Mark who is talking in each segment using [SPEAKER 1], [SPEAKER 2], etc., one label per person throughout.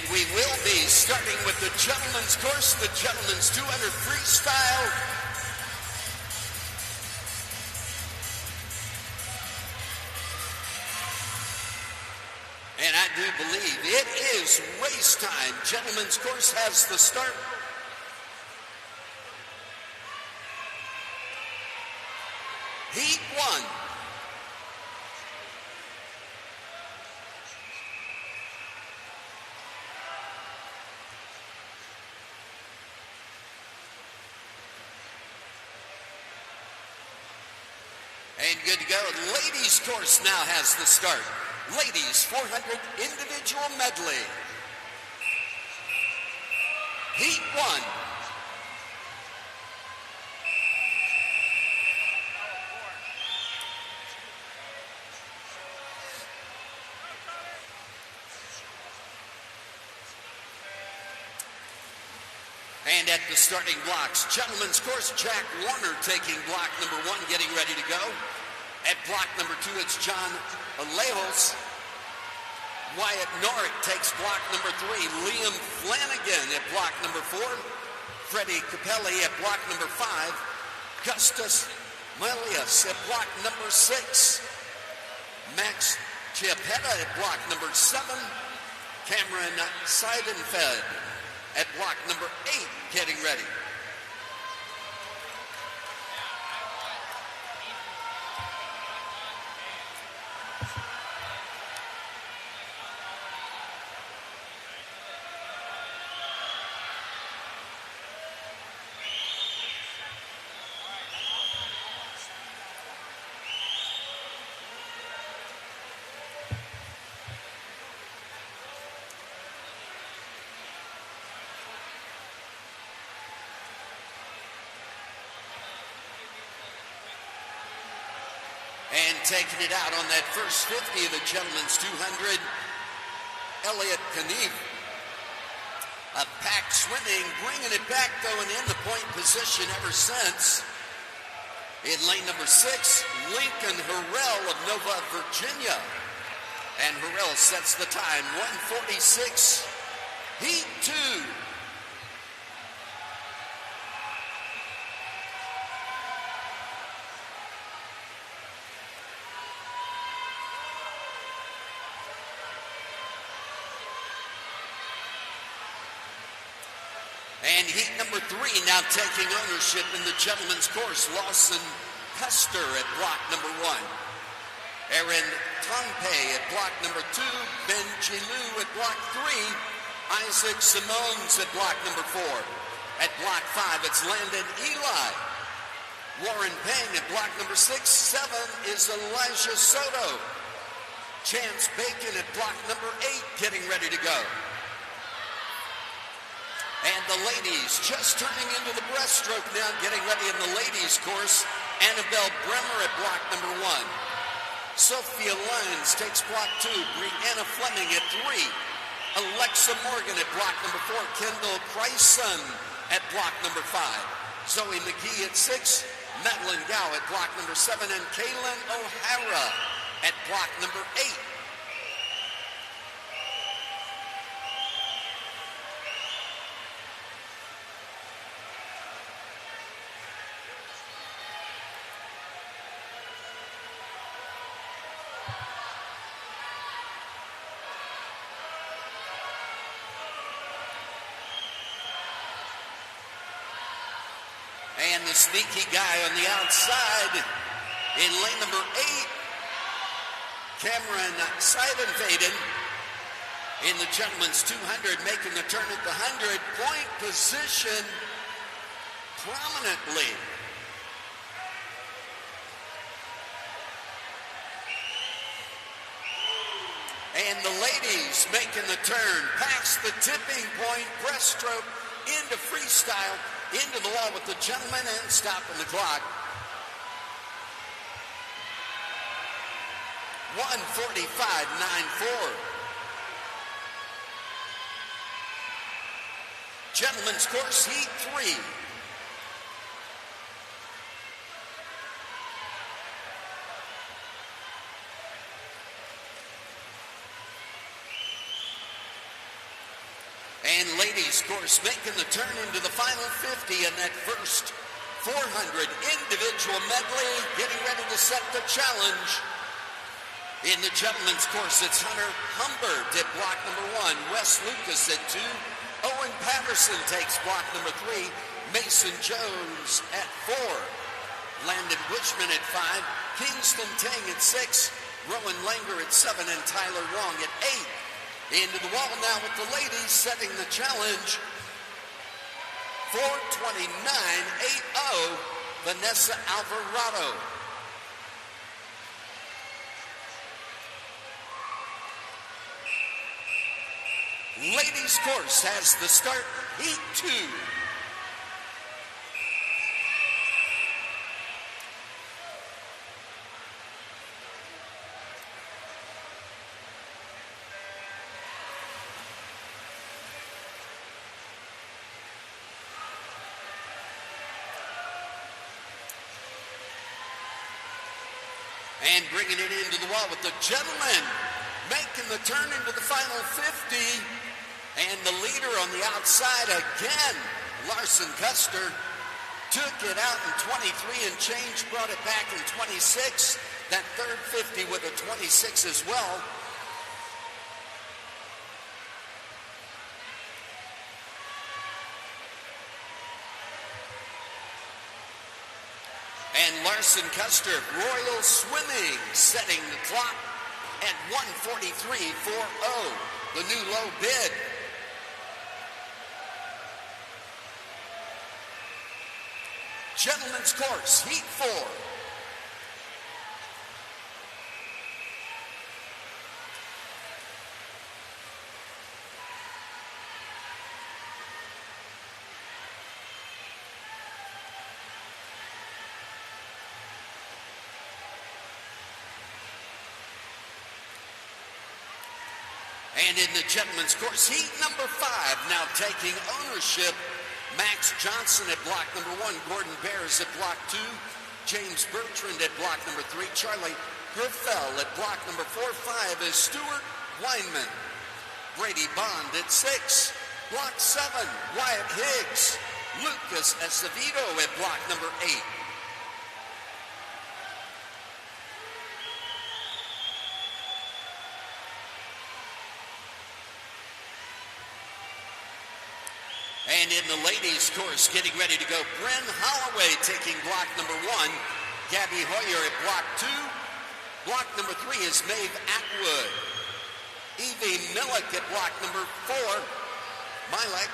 [SPEAKER 1] And we will be starting with the gentlemen's course, the gentlemen's 200 freestyle. And I do believe it is race time. Gentlemen's course has the start. Heat 1. And good to go. Ladies course now has the start. Ladies 400 individual medley. Heat 1. And at the starting blocks, gentlemen's course, Jack Warner taking block number 1, getting ready to go. At block number 2, it's John Alejos. Wyatt Norrick takes block number 3. Liam Flanagan at block number 4. Freddie Capelli at block number 5. Gustus Melius at block number 6. Max Chiappetta at block number 7. Cameron Seidenfeld at block number 8, getting ready. And taking it out on that first 50 of the gentlemen's 200, Elliot Knief. A packed swimming, bringing it back though and in the point position ever since. In lane number 6, Lincoln Harrell of Nova, Virginia. And Harrell sets the time, 1:46, Heat 2. And heat number 3 now taking ownership in the gentlemen's course. Lawson Pester at block number 1. Aaron Tompe at block number 2. Ben Gilou at block 3. Isaac Simones at block number 4. At block 5, it's Landon Eli. Warren Payne at block number 6. 7 is Elijah Soto. Chance Bacon at block number 8, getting ready to go. And the ladies just turning into the breaststroke now, getting ready in the ladies course. Annabelle Bremer at block number 1. Sophia Lyons takes block 2. Brianna Fleming at 3. Alexa Morgan at block number 4. Kendall Chrisson at block number 5. Zoe McGee at 6. Madeline Gow at block number 7. And Kaylin O'Hara at block number 8. And the sneaky guy on the outside in lane number 8, Cameron Seidenfaden in the gentleman's 200, making the turn at the 100-point position prominently. And the ladies making the turn past the tipping point, breaststroke into freestyle, into the wall with the gentleman and stopping the clock. 1:45.94. Gentlemen's course, heat 3. And ladies, of course, making the turn into the final 50 in that first 400 individual medley, getting ready to set the challenge. In the gentlemen's course, it's Hunter Humbert at block number 1, Wes Lucas at 2, Owen Patterson takes block number 3, Mason Jones at 4, Landon Bushman at 5, Kingston Tang at 6, Rowan Langer at 7, and Tyler Wong at 8. Into the wall now with the ladies setting the challenge. 4:29.80, Vanessa Alvarado. Ladies course has the start, heat 2. And bringing it into the wall with the gentlemen making the turn into the final 50. And the leader on the outside again, Larson Custer, took it out in 23 and change, brought it back in 26. That third 50 with a 26 as well. And Larson Custer, Royal Swimming, setting the clock at 1:43.40, the new low bid. Gentlemen's course, heat 4. And in the gentlemen's course, heat number 5, now taking ownership. Max Johnson at block number 1, Gordon Bears at block 2, James Bertrand at block number 3, Charlie Herfel at block number 4, 5 is Stuart Weinman, Brady Bond at 6, block 7, Wyatt Higgs, Lucas Acevedo at block number 8. And in the ladies' course, getting ready to go, Bren Holloway taking block number 1, Gabby Hoyer at block 2. Block number 3 is Maeve Atwood. Evie Millick at block number 4. Milek.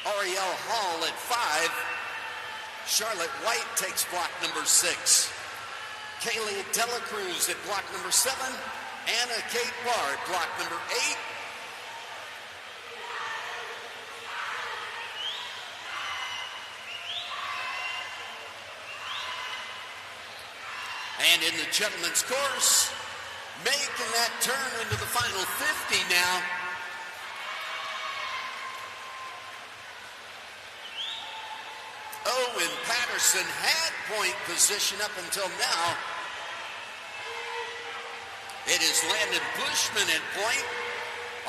[SPEAKER 1] Ariel Hall at 5. Charlotte White takes block number 6. Kaylee Delacruz at block number 7. Anna Kate Barr at block number 8. And in the gentlemen's course, making that turn into the final 50 now. Owen Patterson had point position up until now. It is Landon Bushman at point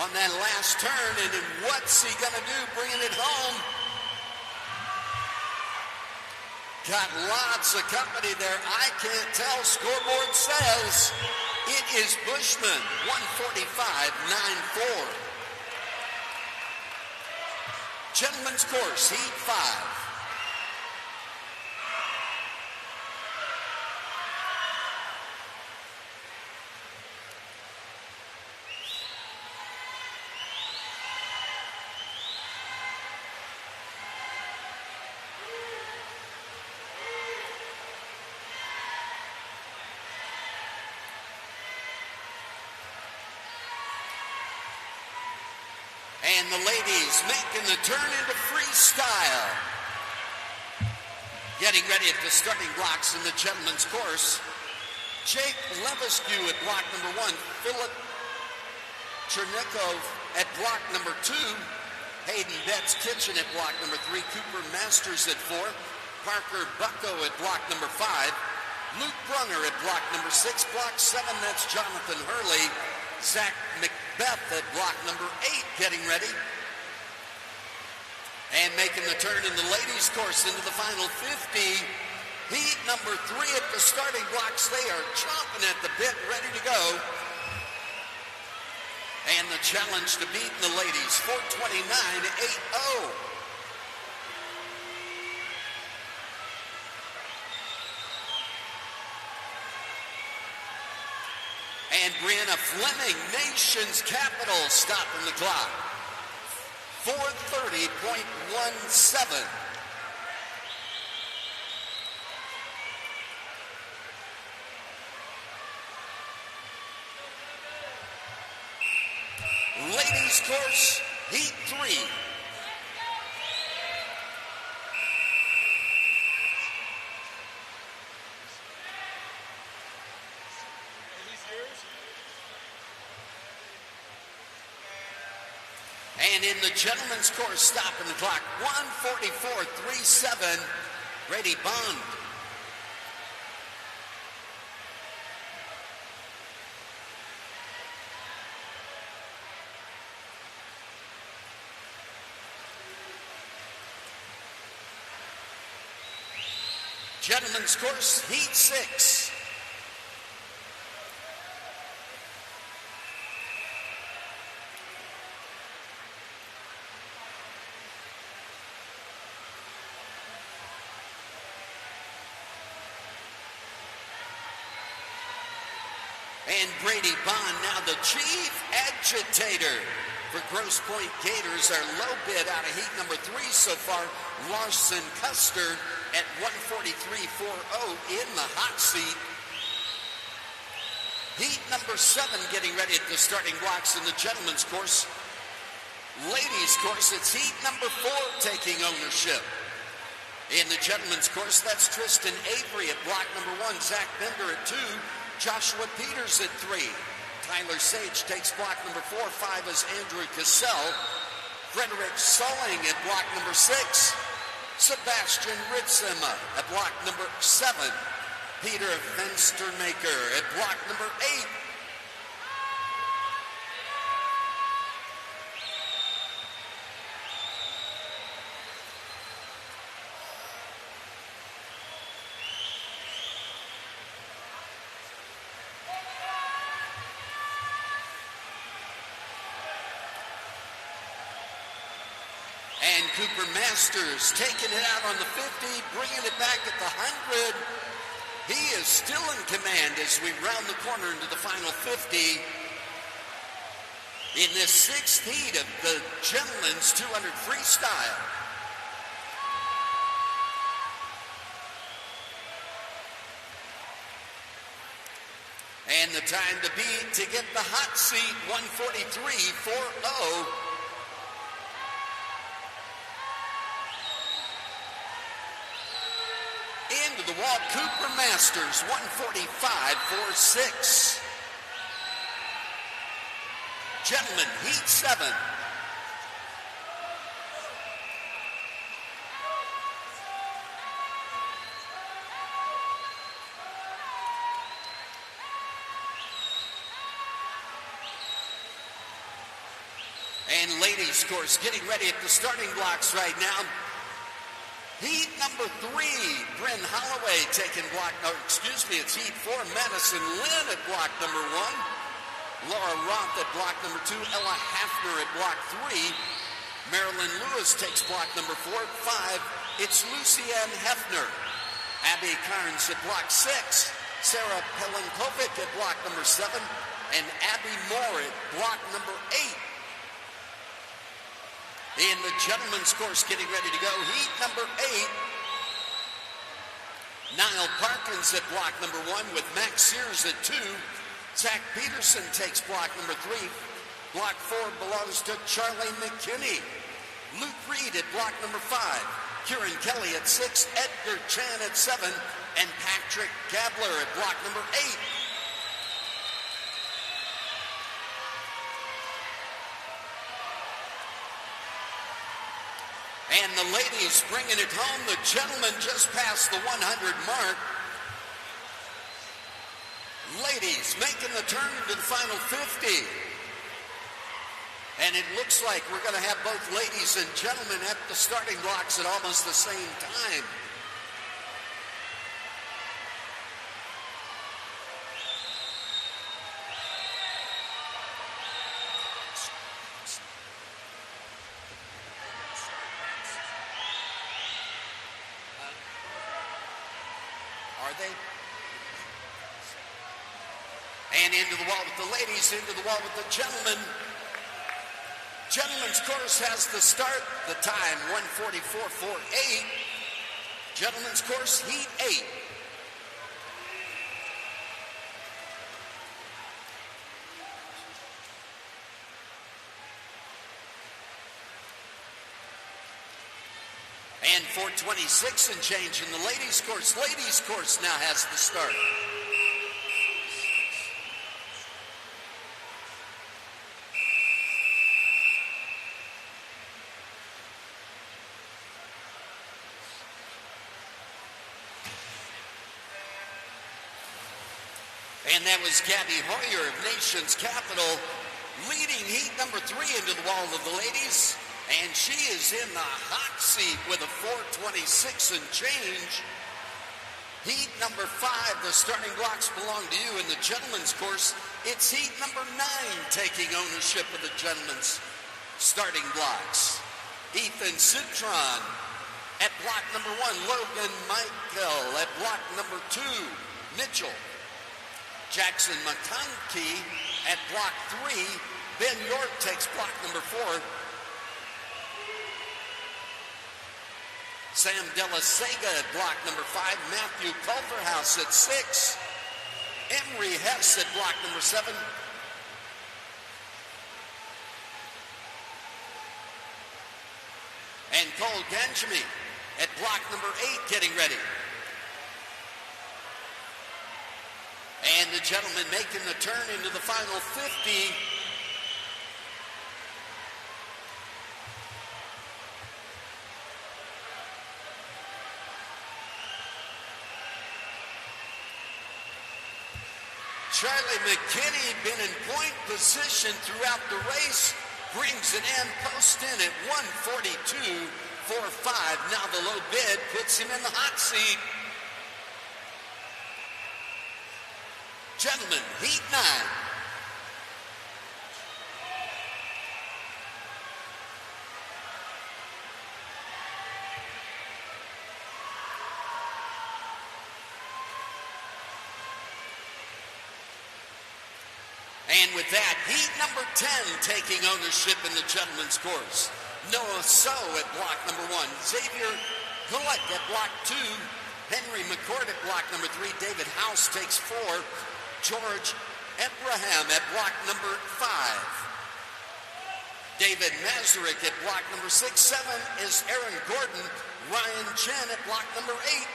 [SPEAKER 1] on that last turn, and then what's he gonna do, bringing it home? Got lots of company there. I can't tell. Scoreboard says it is Bushman, 1:45.94. Gentlemen's course, heat 5. And the ladies making the turn into freestyle. Getting ready at the starting blocks in the gentlemen's course. Jake Levesque at block number 1. Philip Chernikov at block number 2. Hayden Betts Kitchen at block number 3. Cooper Masters at 4. Parker Bucko at block number 5. Luke Brunner at block number 6. Block 7, that's Jonathan Hurley. Zach McBeth at block number 8 getting ready. And making the turn in the ladies' course into the final 50. Heat number 3 at the starting blocks. They are chomping at the bit, ready to go. And the challenge to beat in the ladies, 4:29.80. And Brianna Fleming, nation's capital, stopping the clock. 4:30.17. Ladies course, heat 3. And in the gentlemen's course, stopping the clock, 1:44.37, Brady Bond. Gentlemen's course, heat 6. And Brady Bond, now the chief agitator for Grosse Pointe Gators. Our low bid out of heat number 3 so far, Larson Custer at 1:43.40 in the hot seat. Heat number 7 getting ready at the starting blocks in the gentlemen's course. Ladies course, it's heat number 4 taking ownership. In the gentlemen's course, that's Tristan Avery at block number 1, Zach Bender at 2, Joshua Peters at 3. Tyler Sage takes block number 4. 5 is Andrew Cassell. Frederick Sulling at block number 6. Sebastian Ritzema at block number 7. Peter Fenstermaker at block number 8. And Cooper Masters taking it out on the 50, bringing it back at the 100. He is still in command as we round the corner into the final 50. In this 6th heat of the gentlemen's 200 freestyle. And the time to beat to get the hot seat, 1:43.40. Into the wall, Cooper Masters, 1:45.46. Gentlemen, heat 7. And ladies course getting ready at the starting blocks right now. Heat number 3, Bryn Holloway taking block, it's heat 4, Madison Lynn at block number 1. Laura Roth at block number 2, Ella Hafner at block 3. Marilyn Lewis takes block number 4. 5, it's Lucianne Hefner. Abby Carnes at block 6. Sarah Pelinkovic at block number 7. And Abby Moore at block number 8. In the gentlemen's course getting ready to go, heat number 8. Niall Parkins at block number 1 with Max Sears at 2. Zach Peterson takes block number 3. Block 4 belongs to Charlie McKinney. Luke Reed at block number 5. Kieran Kelly at 6. Edgar Chan at 7. And Patrick Gabler at block number 8. And the ladies bringing it home. The gentlemen just past the 100 mark. Ladies making the turn into the final 50. And it looks like we're going to have both ladies and gentlemen at the starting blocks at almost the same time. Are they? And into the wall with the ladies, into the wall with the gentlemen. Gentlemen's course has the start, the time 1:44.48. Gentlemen's course, heat 8. And 4:26 and change in the ladies' course. Ladies' course now has the start. And that was Gabby Hoyer of Nation's Capital leading heat number 3 into the wall of the ladies. And she is in the hot seat with a 4:26 and change. Heat number 5, the starting blocks belong to you. In the gentlemen's course, it's heat number 9 taking ownership of the gentlemen's starting blocks. Ethan Citron at block number 1. Logan Michael at block number 2. Mitchell. Jackson McConkey at block 3. Ben York takes block number 4. Sam Della Sega at block number 5. Matthew Culverhouse at 6. Emery Hess at block number 7. And Cole Ganjami at block number 8 getting ready. And the gentleman making the turn into the final 50. Charlie McKinney been in point position throughout the race. Brings it in, post in at 1:42.45. Now the low bid puts him in the hot seat. Gentlemen, heat 9. And with that, heat number 10 taking ownership in the gentlemen's course. Noah So at block number 1. Xavier Gulak at block 2. Henry McCord at block number 3. David House takes 4. George Abraham at block number 5. David Mazurek at block number 6. 7 is Aaron Gordon. Ryan Chen at block number 8.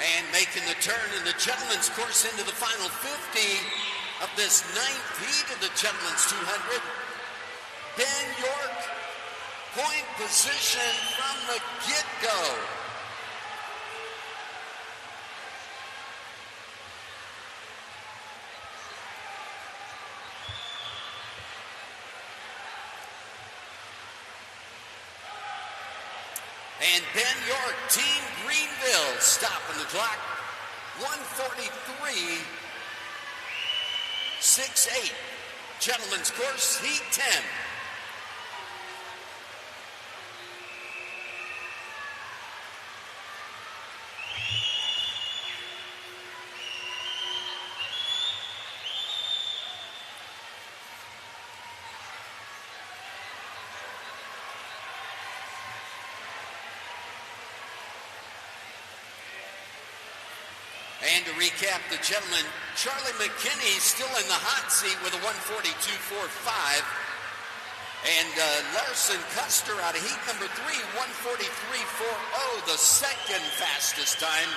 [SPEAKER 1] And making the turn in the gentlemen's course into the final 50 of this 9th heat of the gentlemen's 200. Ben York, point position from the get-go. And Ben York, Team Greenville, stopping the clock. 1:43.68. Gentlemen's course, heat 10. And to recap, the gentleman, Charlie McKinney, still in the hot seat with a 142.45. And Larson Custer out of heat number 3, 143.40, the second fastest time.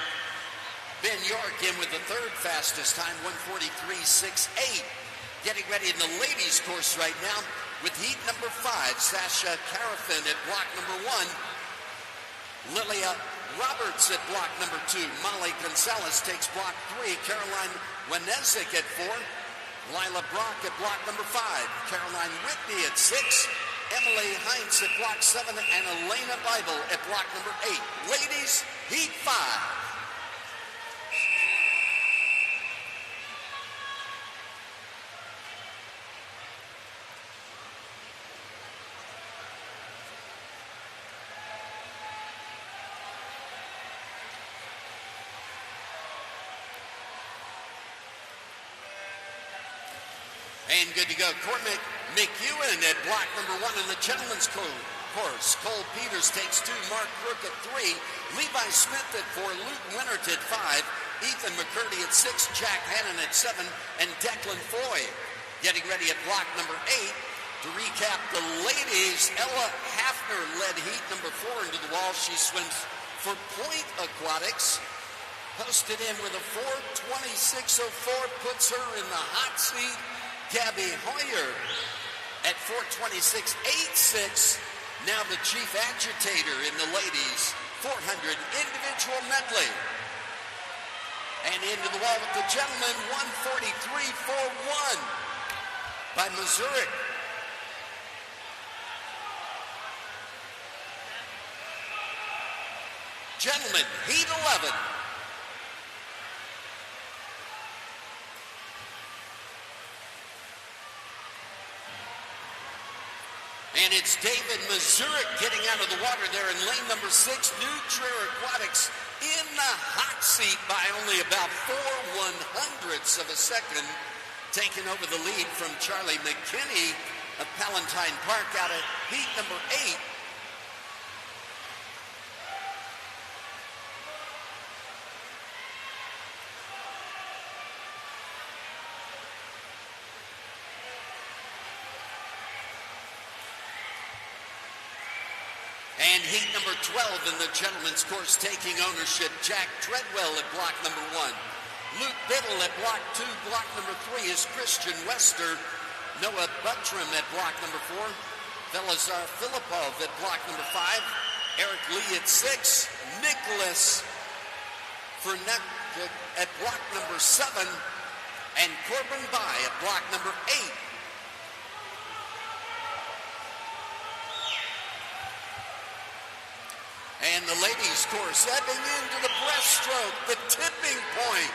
[SPEAKER 1] Ben York in with the third fastest time, 143.68. Getting ready in the ladies' course right now with heat number 5, Sasha Carafin at block number 1. Lilia Roberts at block number 2. Molly Gonzalez takes block 3. Caroline Wenezik at 4. Lila Brock at block number 5. Caroline Whitney at 6. Emily Heinz at block 7. And Elena Bible at block number 8. Ladies, heat 5. And good to go. Cormac McEwen at block number 1 in the gentleman's course. Cole Peters takes 2. Mark Crook at 3. Levi Smith at 4. Luke Winnert at 5. Ethan McCurdy at 6. Jack Hannon at 7. And Declan Foy getting ready at block number 8. To recap the ladies, Ella Hafner led heat number 4 into the wall. She swims for Point Aquatics. Posted in with a 4:26.04, puts her in the hot seat. Gabby Hoyer at 4:26.86, now the chief agitator in the ladies 400 individual medley. And into the wall with the gentlemen, 143.41 by Missouri. Gentlemen, heat 11. And it's David Mazurek getting out of the water there in lane number 6. New Trier Aquatics in the hot seat by only about 4/100ths of a second, taking over the lead from Charlie McKinney of Palatine Park out at heat number 8. And heat number 12 in the gentleman's course, taking ownership, Jack Treadwell at block number 1. Luke Biddle at block 2. Block number 3 is Christian Wester. Noah Buttram at block number 4. Velazar Filipov at block number 5. Eric Lee at 6. Nicholas Fernet at block number 7. And Corbin By at block number 8. And the ladies' course ebbing into the breaststroke, the tipping point.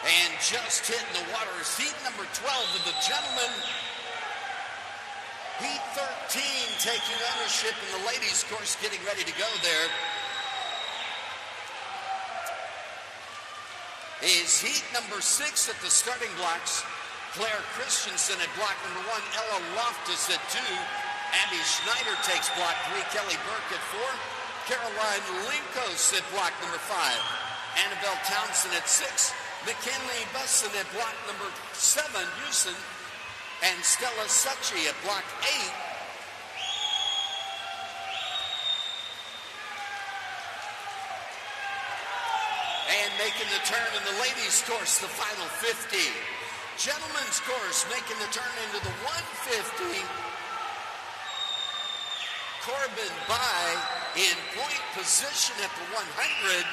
[SPEAKER 1] And just hitting the water is heat number 12 of the gentlemen. Heat 13 taking ownership in the ladies' course, getting ready to go there. Is heat number 6 at the starting blocks. Claire Christensen at block number 1. Ella Loftus at 2. Abby Schneider takes block 3. Kelly Burke at 4. Caroline Linkos at block number 5. Annabelle Townsend at 6. McKinley Busson at block number 7, Houston, and Stella Succi at block 8. making the turn in the ladies' course, the final 50. Gentlemen's course making the turn into the 150. Corbin by in point position at the 100.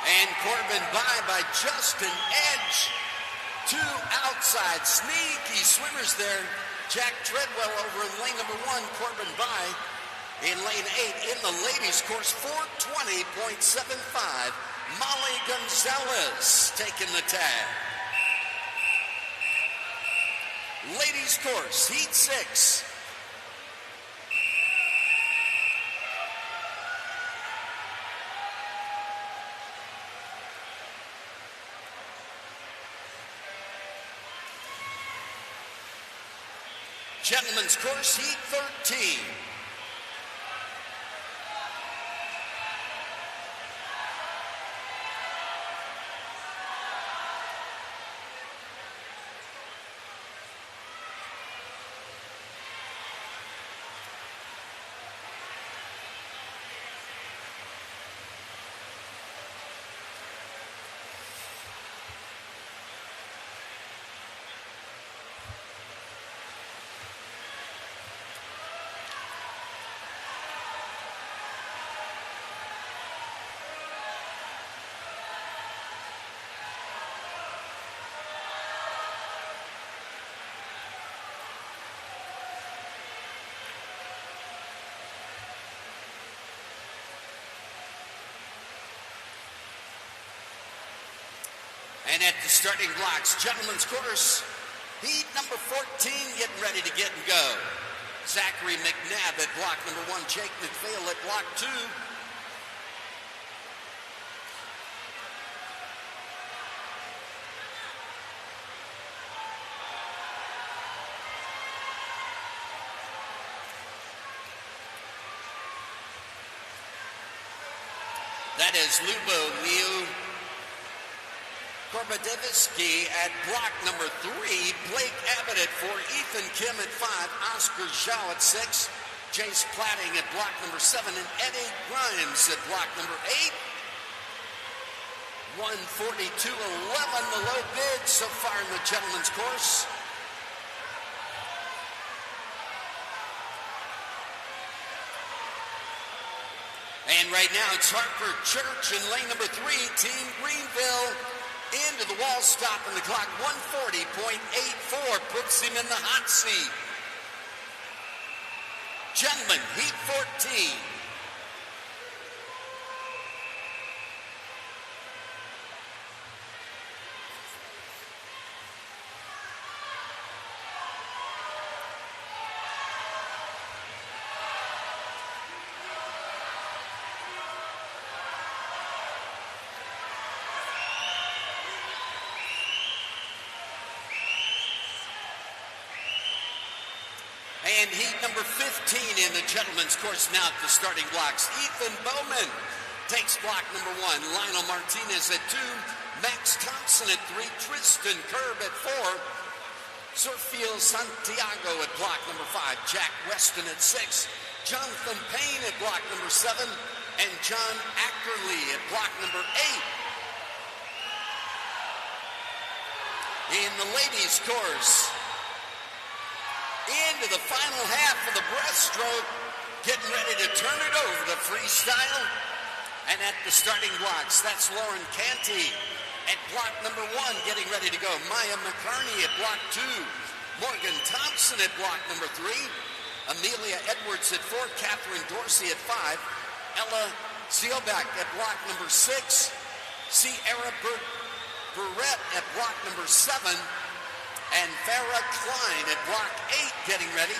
[SPEAKER 1] And Corbin by just an edge. Two outside sneaky swimmers there. Jack Treadwell over in lane number 1, Corbin by in lane 8 in the ladies' course, 420.75. Molly Gonzalez taking the tag. Ladies' course, heat 6. Gentlemen's course, heat 13. And at the starting blocks, gentlemen's course, heat number 14, getting ready to get and go. Zachary McNabb at block number 1, Jake McPhail at block 2. That is Lubo Liu Korbadevsky at block number 3, Blake Abbott at 4, Ethan Kim at 5, Oscar Zhao at 6, Jace Platting at block number 7, and Eddie Grimes at block number 8. 142.11, the low bid so far in the gentlemen's course. And right now it's Harper Church in lane number 3, Team Greenville. Into the wall, stopping the clock, 140.84, puts him in the hot seat. Gentlemen, heat 14. And heat number 15 in the gentlemen's course now at the starting blocks. Ethan Bowman takes block number 1. Lionel Martinez at 2. Max Thompson at 3. Tristan Kerb at 4. Sergio Santiago at block number 5. Jack Weston at 6. Jonathan Payne at block number 7. And John Ackerley at block number 8. In the ladies' course, into the final half of the breaststroke, getting ready to turn it over to freestyle. And at the starting blocks, that's Lauren Canty at block number 1, getting ready to go. Maya McCarney at block 2. Morgan Thompson at block number 3. Amelia Edwards at 4. Catherine Dorsey at 5. Ella Seelbach at block number 6. Sierra Barrett at block number 7. And Farrah Klein at block 8 getting ready.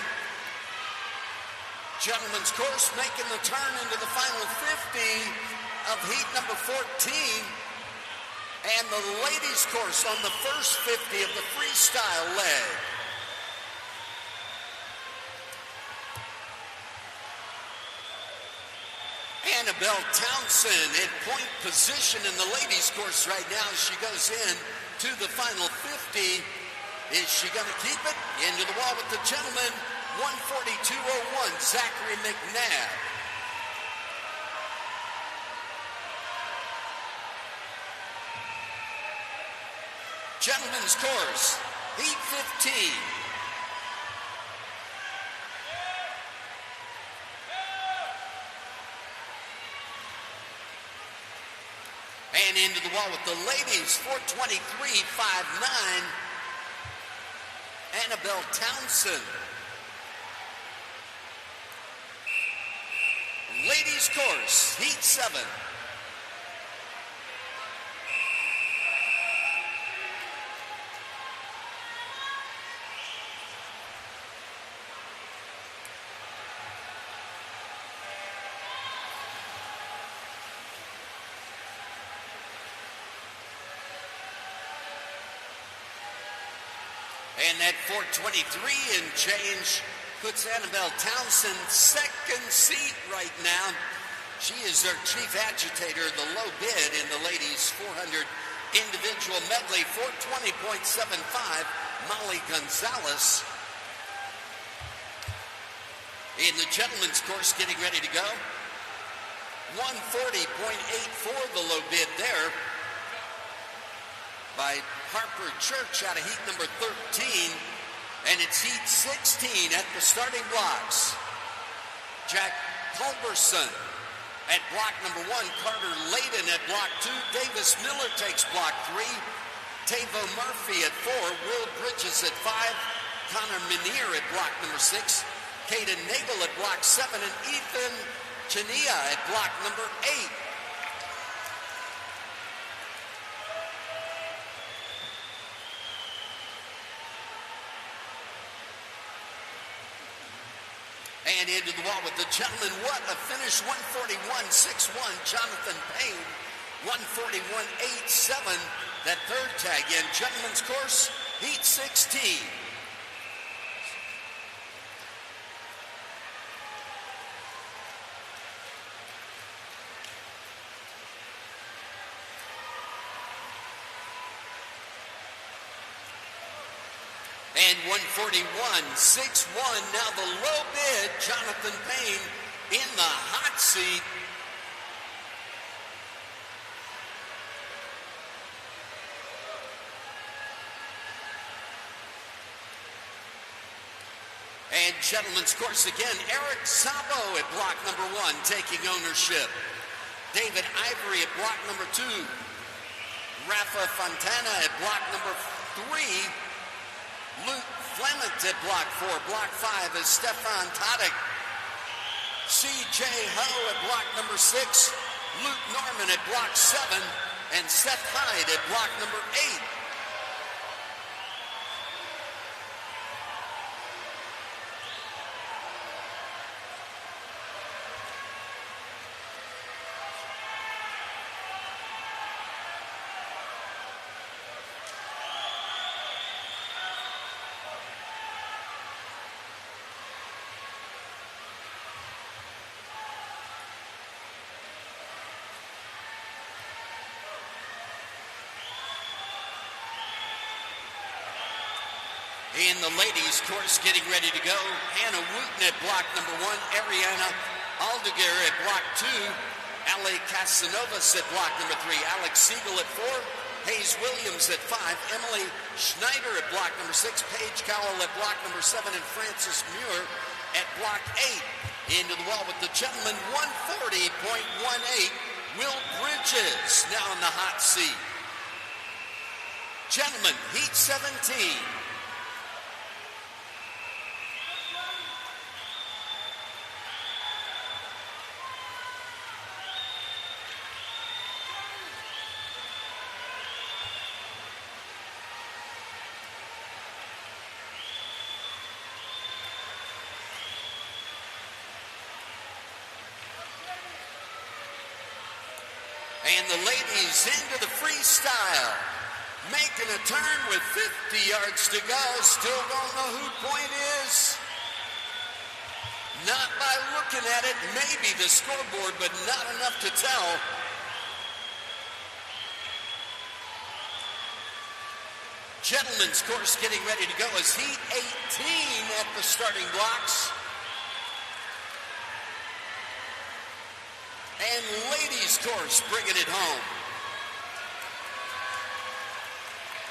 [SPEAKER 1] Gentlemen's course making the turn into the final 50 of heat number 14. And the ladies' course on the first 50 of the freestyle leg. Annabelle Townsend in point position in the ladies' course right now as she goes in to the final 50. Is she going to keep it? Into the wall with the gentleman, 142.01, Zachary McNabb. Gentlemen's course, heat 15. And into the wall with the ladies, 423.59, Annabelle Townsend. Ladies course, heat 7. And that 423 and change puts Annabelle Townsend second seat right now. She is their chief agitator, the low bid in the ladies 400 individual medley, 420.75, Molly Gonzalez. In the gentlemen's course, getting ready to go, 140.84, the low bid there by Harper Church out of heat number 13, and it's heat 16 at the starting blocks. Jack Culberson at block number 1, Carter Layden at block 2, Davis Miller takes block 3, Tavo Murphy at 4, Will Bridges at 5, Connor Minier at block number 6, Caden Nagel at block 7, and Ethan Chania at block number 8. And into the wall with the gentleman. What a finish. 141.61. Jonathan Payne. 141.87. That third tag in. Gentlemen's course, heat 16. And 141.61. Now the low bid, Jonathan Payne in the hot seat. And gentlemen's course again, Eric Sabo at block number 1, taking ownership. David Ivory at block number 2. Rafa Fontana at block number 3. Luke Flemont at block 4. Block 5 is Stefan Tadic. C.J. Ho at block number 6. Luke Norman at block 7. And Seth Hyde at block number 8. In the ladies' course, getting ready to go, Hannah Wooten at block number 1, Ariana Aldegar at block 2, Ali Casanovas at block number 3, Alex Siegel at 4, Hayes Williams at 5, Emily Schneider at block number 6, Paige Cowell at block number 7, and Frances Muir at block 8. Into the wall with the gentleman, 140.18, Will Bridges now in the hot seat. Gentlemen, heat 17. And the ladies into the freestyle. Making a turn with 50 yards to go. Still don't know who point is. Not by looking at it. Maybe the scoreboard, but not enough to tell. Gentlemen's course getting ready to go as heat 18 at the starting blocks. And ladies' course bringing it home.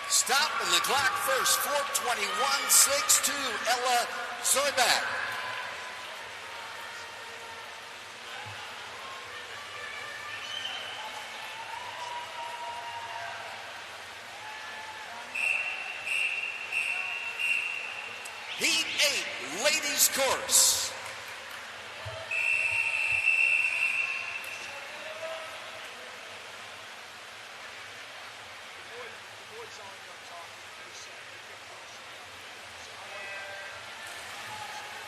[SPEAKER 1] Stopping the clock first, 4:21.62, Ella Zoibak. Heat 8, ladies' course.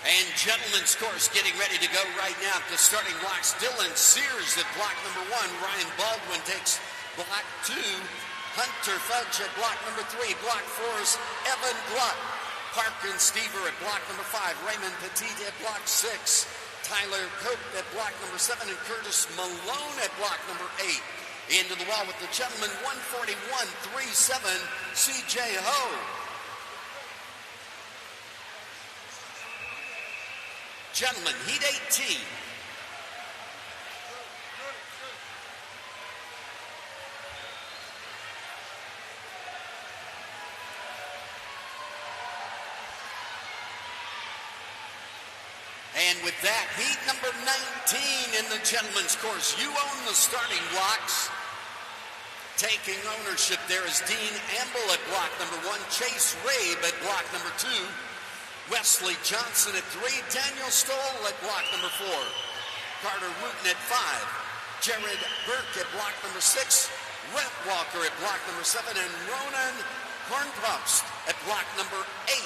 [SPEAKER 1] And gentlemen's course getting ready to go right now at the starting blocks. Dylan Sears at block number 1. Ryan Baldwin takes block 2. Hunter Fudge at block number 3. Block 4 is Evan Gluck. Parker and Stever at block number 5. Raymond Petit at block 6. Tyler Cope at block number 7. And Curtis Malone at block number 8. Into the wall with the gentleman, 141.37, C.J. Ho. Gentlemen, heat 18. And with that, heat number 19 in the gentlemen's course. You own the starting blocks. Taking ownership there is Dean Amble at block number 1. Chase Rabe at block number 2. Wesley Johnson at 3. Daniel Stoll at block number 4. Carter Wooten at 5. Jared Burke at block number 6. Rhett Walker at block number 7. And Ronan Hornpost at block number 8.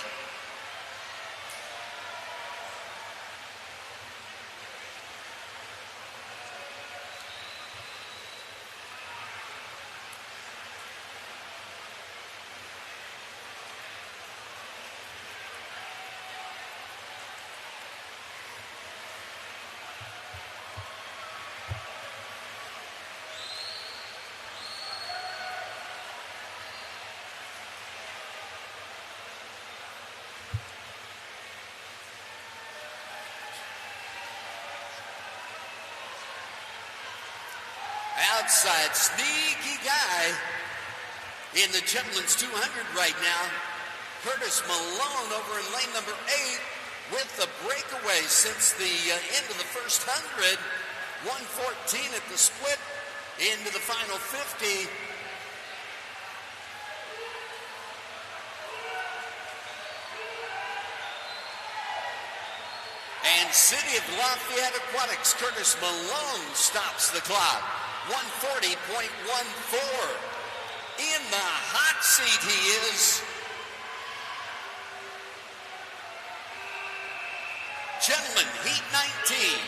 [SPEAKER 1] Outside sneaky guy in the gentleman's 200 right now. Curtis Malone over in lane number 8 with the breakaway since the end of the first 100. 114 at the split into the final 50. And City of Lafayette Aquatics, Curtis Malone stops the clock. 140.14. In the hot seat he is. Gentlemen, heat 19.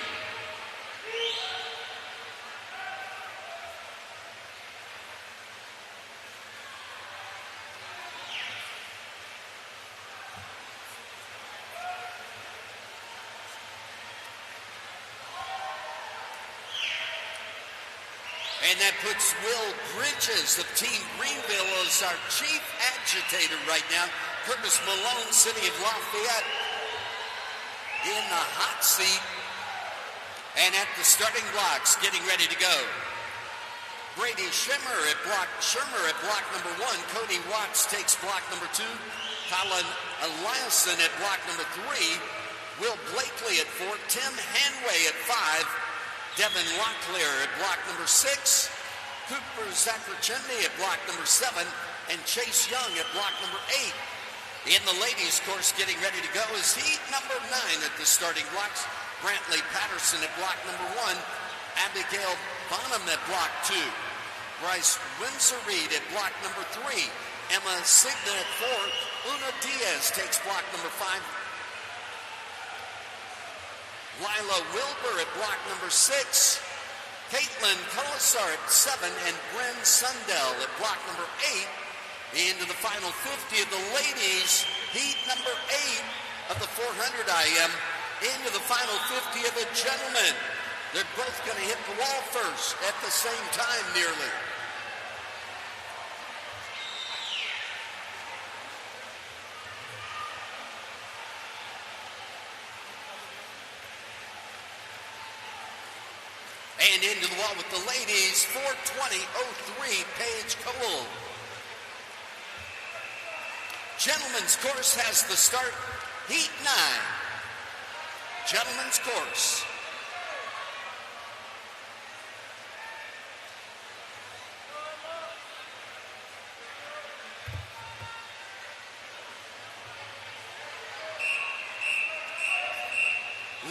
[SPEAKER 1] And that puts Will Bridges of Team Greenville as our chief agitator right now. Curtis Malone, City of Lafayette, in the hot seat. And at the starting blocks, getting ready to go. Brady Schirmer at block number 1. Cody Watts takes block number 2. Colin Eliason at block number 3. Will Blakely at 4. Tim Hanway at 5. Devin Locklear at block number 6, Cooper Zacharchendi at block number 7, and Chase Young at block number 8. In the ladies' course getting ready to go is heat number 9 at the starting blocks. Brantley Patterson at block number 1, Abigail Bonham at block 2, Bryce Windsor-Reed at block number 3, Emma Signa at 4, Una Diaz takes block number 5, Lila Wilbur at block number 6, Caitlin Colasar at 7, and Bren Sundell at block number 8. Into the final 50 of the ladies, heat number 8 of the 400 IM. Into the final 50 of the gentlemen. They're both going to hit the wall first at the same time nearly. And into the wall with the ladies, 4:20.03, Paige Cole. Gentlemen's course has the start, heat 9. Gentlemen's course.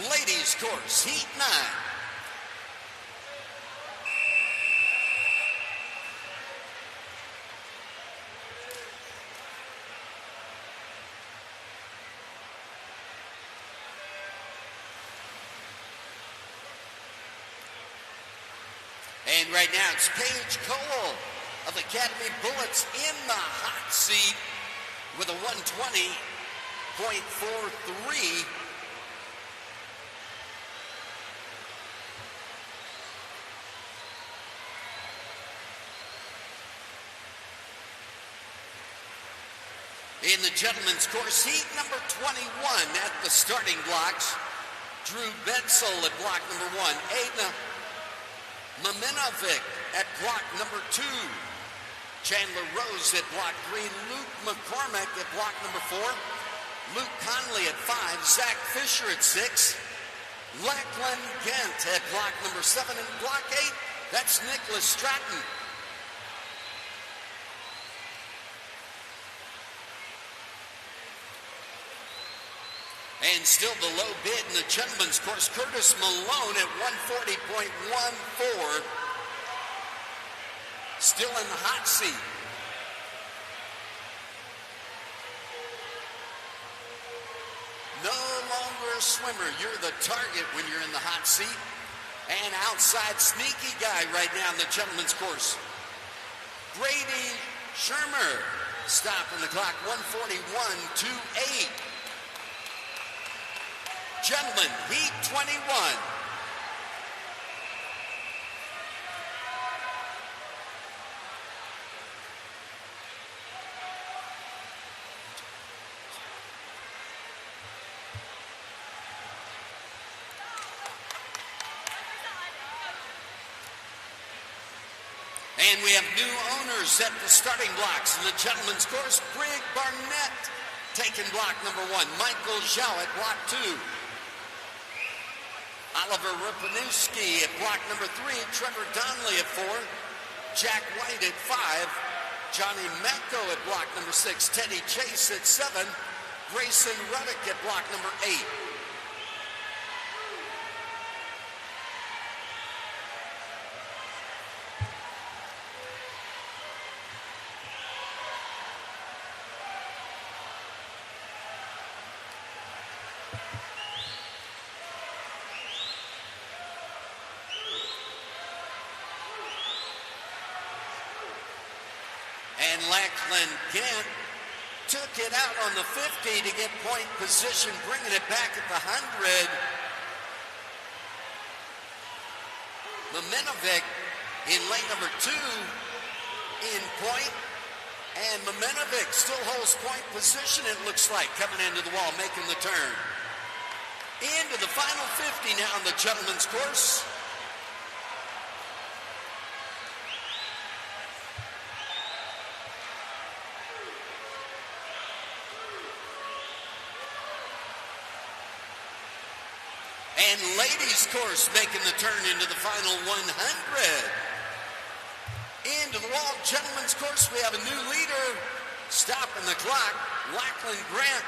[SPEAKER 1] Ladies course, heat 9. And right now it's Paige Cole of Academy Bullets in the hot seat with a 120.43. In the gentlemen's course, heat number 21 at the starting blocks, Drew Betzel at block number 1, Aina Maminovic at block number 2, Chandler Rose at block 3, Luke McCormick at block number 4, Luke Conley at 5, Zach Fisher at 6, Lachlan Gent at block number 7, and block 8, that's Nicholas Stratton. And still the low bid in the gentlemen's course, Curtis Malone at 140.14. Still in the hot seat. No longer a swimmer. You're the target when you're in the hot seat. And outside sneaky guy right now in the gentlemen's course, Brady Shermer. Stopping the clock, 141.28. Gentlemen, heat 21. And we have new owners at the starting blocks in the gentlemen's course. Brig Barnett taking block number 1. Michael Zhao at block 2. Oliver Rupanowski at block number 3, Trevor Donnelly at 4, Jack White at 5, Johnny Mecco at block number 6, Teddy Chase at 7, Grayson Ruddick at block number 8. And Lachlan Gent took it out on the 50 to get point position, bringing it back at the 100. Maminovic in lane number 2 in point. And Maminovic still holds point position, it looks like, coming into the wall, making the turn. Into the final 50 now on the gentlemen's course. And ladies' course making the turn into the final 100. Into the wall, gentlemen's course, we have a new leader. Stopping the clock, Lachlan Grant,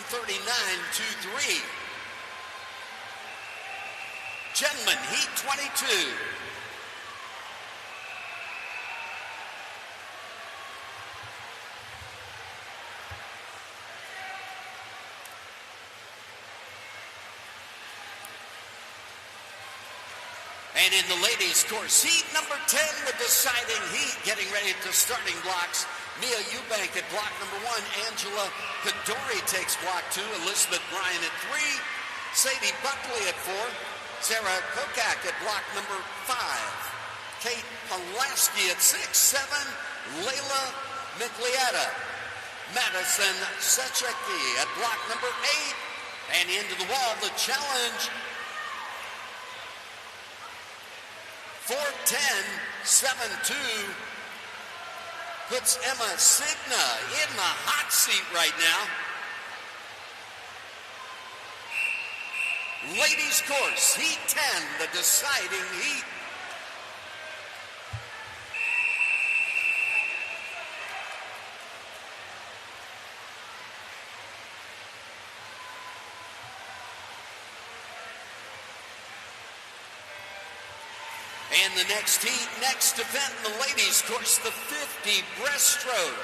[SPEAKER 1] 139.23. Gentlemen, heat 22. And in the ladies' course, heat number 10, the deciding heat, getting ready to starting blocks. Mia Eubank at block number 1. Angela Pedori takes block 2. Elizabeth Bryan at 3. Sadie Buckley at 4. Sarah Kokak at block number 5. Kate Pulaski at 6. 7. Layla Miglietta. Madison Sechecki at block number 8. And into the wall, the challenge. 4:10, 7:2 puts Emma Signa in the hot seat right now. Ladies course, heat 10, the deciding heat. And the next heat, next event in the ladies course, the 50 breaststroke.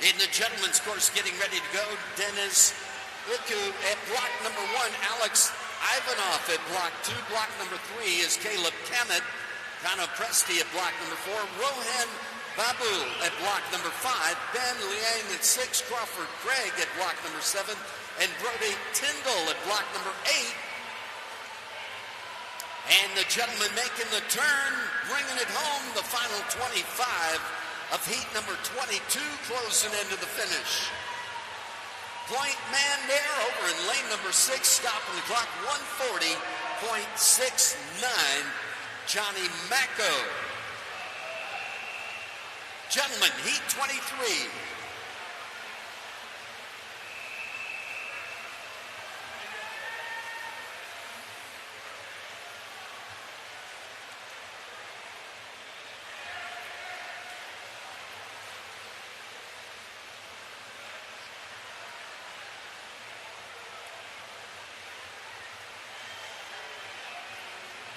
[SPEAKER 1] In the gentlemen's course, getting ready to go, Dennis Uku at block number 1, Alex Ivanov at block 2. Block number 3 is Caleb Kemet. Kano Presti at block number 4. Rohan Babu at block number 5. Ben Liang at 6. Crawford Craig at block number 7. And Brody Tyndall at block number 8. And the gentleman making the turn, bringing it home, the final 25 of heat number 22, closing into the finish. Point man there over in lane number 6, stopping the clock, 140.69, Johnny Macko. Gentlemen, heat 23.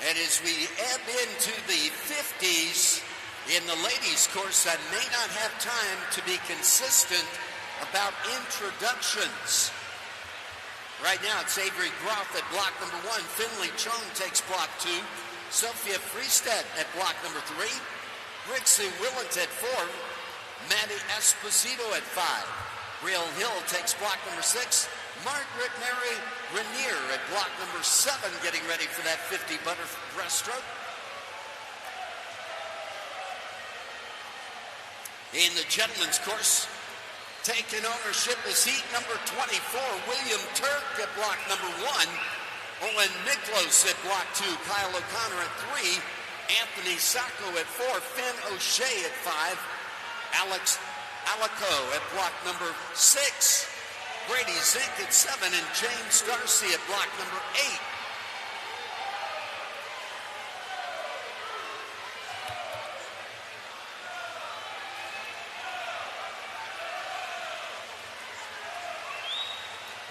[SPEAKER 1] And as we ebb into the 50s in the ladies' course, I may not have time to be consistent about introductions. Right now, it's Avery Groff at block number 1. Finley Chong takes block 2. Sophia Freestyle at block number 3. Brixie Willett at 4. Maddie Esposito at 5. Real Hill takes block number 6. Margaret Mary Rainier at block number 7, getting ready for that 50 breaststroke. In the gentlemen's course, taking ownership is heat number 24, William Turk at block number 1. Owen Miklos at block 2, Kyle O'Connor at 3. Anthony Sacco at 4, Finn O'Shea at 5. Alex Alico at block number 6. Brady Zink at 7, and James Darcy at block number 8.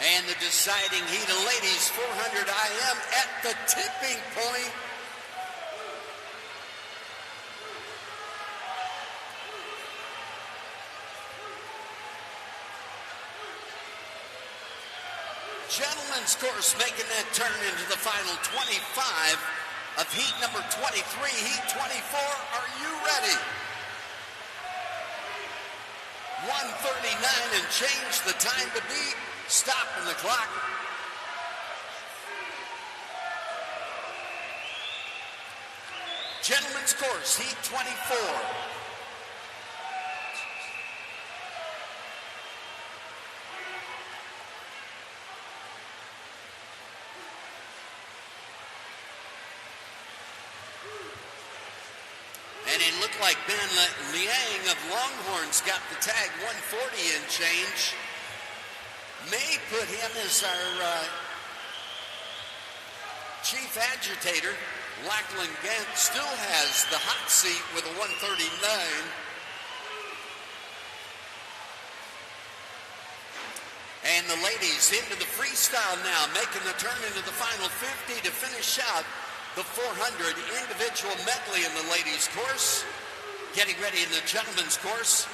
[SPEAKER 1] And the deciding heat of ladies, 400 IM at the tipping point. Gentlemen's course making that turn into the final 25 of heat number 23. Heat 24, are you ready? 1:39 and change the time to beat. Stopping the clock. Gentlemen's course, heat 24. And it looked like Ben Liang of Longhorns got the tag, 140 and change. May put him as our chief agitator. Lachlan Gant still has the hot seat with a 139. And the ladies into the freestyle now, making the turn into the final 50 to finish out the 400 individual medley in the ladies' course. Getting ready in the gentlemen's course.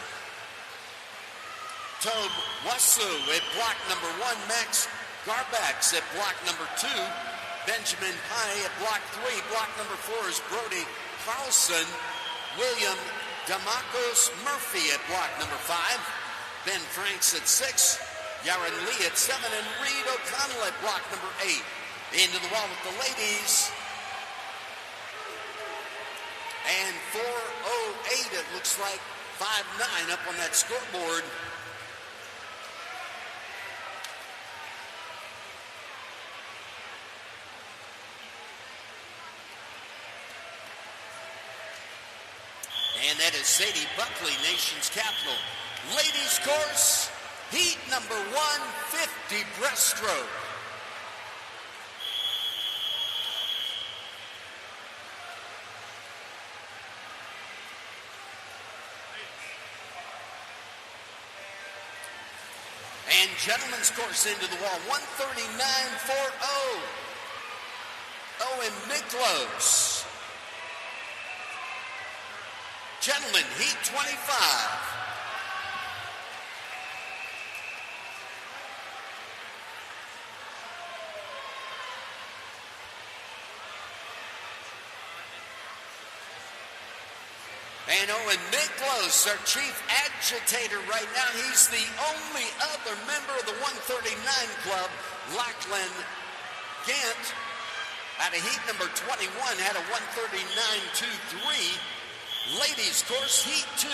[SPEAKER 1] Tobe Wasu at block number 1. Max Garbax at block number 2. Benjamin Pye at block 3. Block number 4 is Brody Carlson. William Damakos Murphy at block number 5. Ben Franks at 6. Yaron Lee at 7. And Reed O'Connell at block number 8. Into the wall with the ladies. And 4:08, it looks like 5:09 up on that scoreboard. Sadie Buckley, nation's capital. Ladies course, heat number 150 breaststroke. And gentlemen's course into the wall, 139.40. Owen Miklos. Gentlemen, heat 25. And Owen Miklos, our chief agitator right now. He's the only other member of the 139 club. Lachlan Gant, out of heat number 21, had a 139.23. Ladies course, heat 2.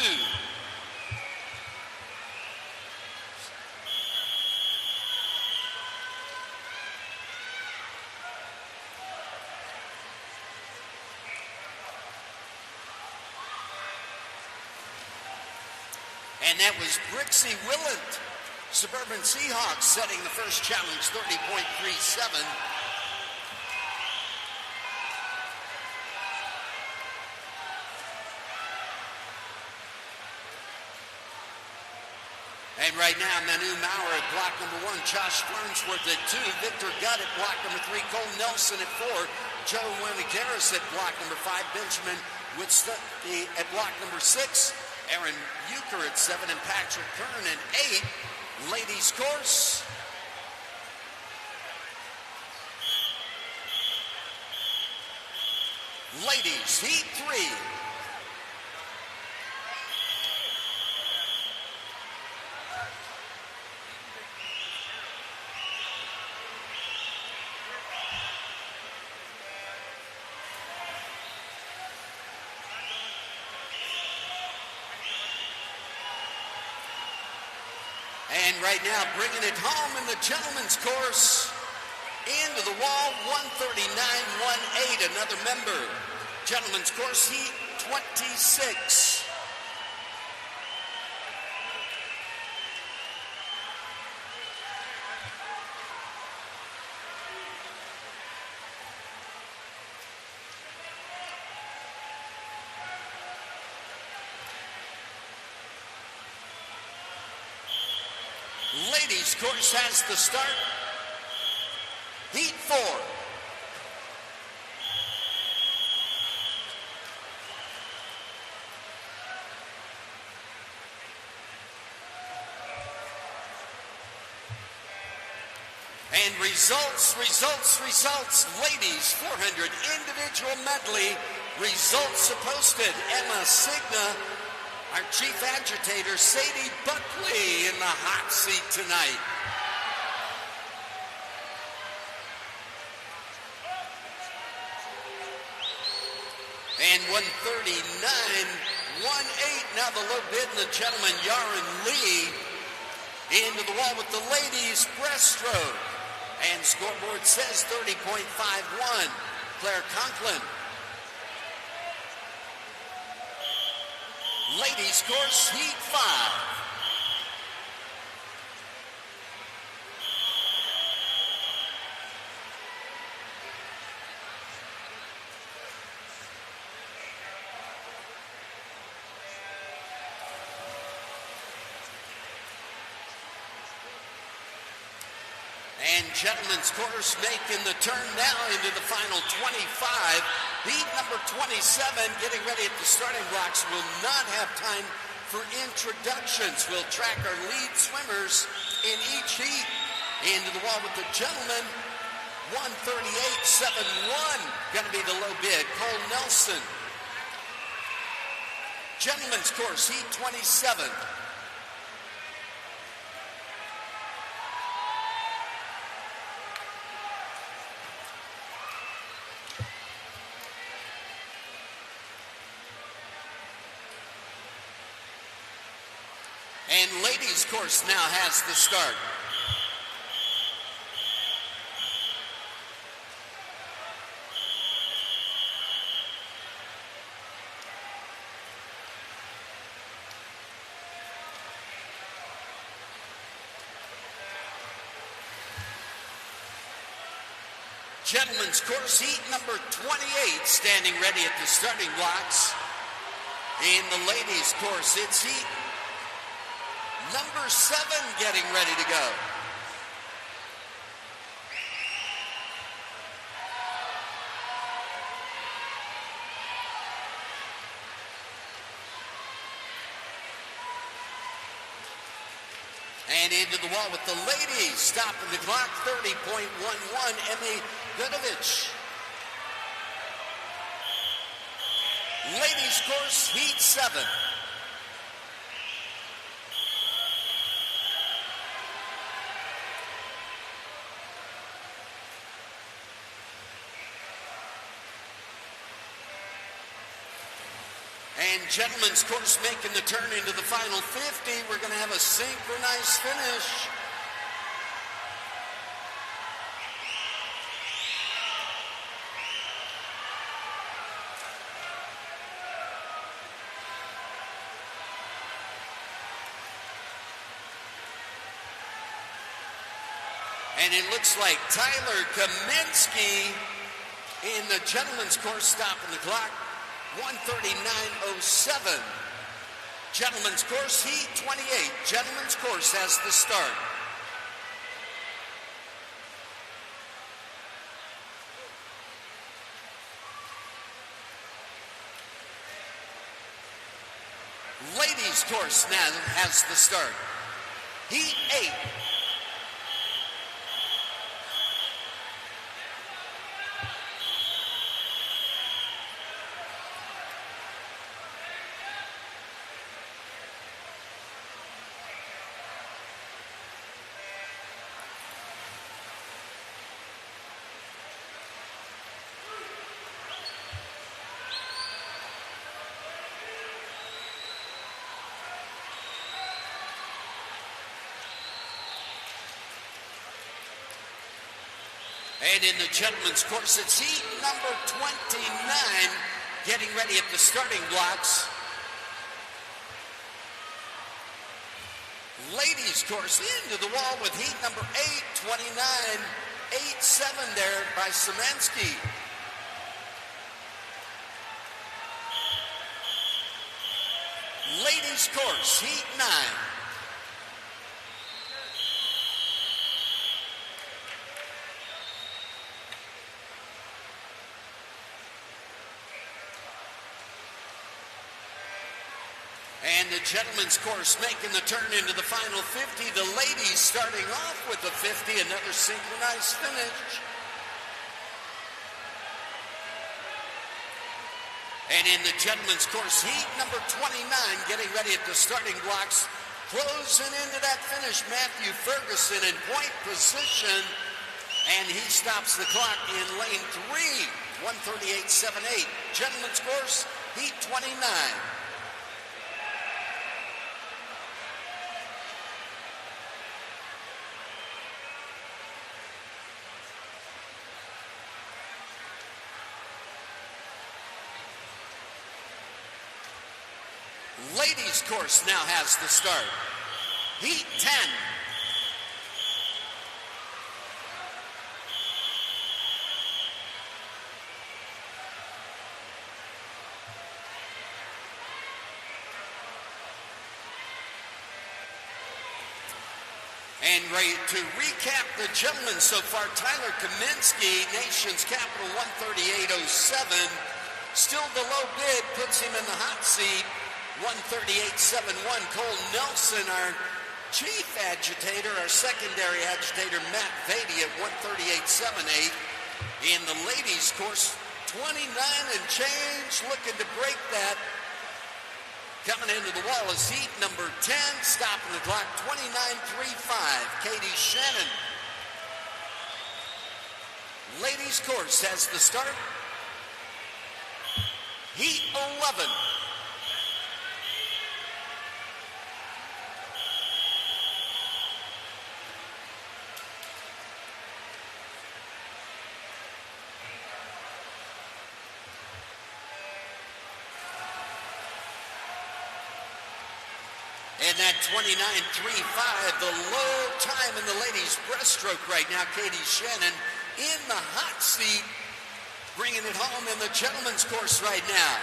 [SPEAKER 1] And that was Brixie Willant, Suburban Seahawks, setting the first challenge, 30.37. And right now, Manu Maurer at block number 1, Josh Farnsworth at 2, Victor Gutt at block number 3, Cole Nelson at 4, Joe Winigaris at block number 5, Benjamin Woodstucky at block number 6, Aaron Euchre at 7, and Patrick Kern at 8. Ladies course. Ladies, heat 3. And right now, bringing it home in the gentlemen's course, into the wall, 139.18, another member. Gentlemen's course, heat 26. Ladies course has the start. Heat 4. And results. Ladies 400 individual medley. Results posted. Emma Signa, our chief agitator, Sadie Buckley, in the hot seat tonight. And 139.18, now the low bid in the gentleman, Yaron Lee, into the wall with the ladies' breaststroke. And scoreboard says 30.51, Claire Conklin. Ladies course, heat 5. And gentlemen's course making the turn now into the final 25. Heat number 27 getting ready at the starting blocks. Will not have time for introductions. We'll track our lead swimmers in each heat. Into the wall with the gentlemen, 138.71. Going to be the low bid. Cole Nelson. Gentlemen's course, heat 27. And ladies course now has the start. Gentlemen's course heat number 28 standing ready at the starting blocks. In the ladies' course, it's heat number 7 getting ready to go. And into the wall with the ladies, stopping the clock, 30.11, Emmy Vidovich. Ladies course, heat 7. And gentlemen's course making the turn into the final 50. We're going to have a synchronized finish. And it looks like Tyler Kaminsky in the gentlemen's course stopping the clock. 1:39.07. Gentlemen's course, heat 28. Gentlemen's course has the start. Ladies course now has the start. Heat 8. And in the gentlemen's course, it's heat number 29, getting ready at the starting blocks. Ladies course into the wall with heat number 8, 29.87 there by Szymanski. Ladies course, heat 9. And the gentlemen's course making the turn into the final 50. The ladies starting off with the 50, another synchronized finish. And in the gentlemen's course, heat number 29, getting ready at the starting blocks. Closing into that finish, Matthew Ferguson in point position. And he stops the clock in lane 3, 1:38.78. Gentlemen's course, heat 29. Ladies course now has the start. Heat 10. And ready to recap the gentlemen so far, Tyler Kaminsky, Nation's Capital, 138.07. Still the low bid, puts him in the hot seat. 138.71. Cole Nelson, our chief agitator, our secondary agitator, Matt Vady at 138.78. In the ladies' course, 29 and change, looking to break that. Coming into the wall is heat number 10, stopping the clock, 29.35. Katie Shannon. Ladies' course has the start. Heat 11. And that 29.35, the low time in the ladies' breaststroke right now. Katie Shannon in the hot seat, bringing it home in the gentleman's course right now.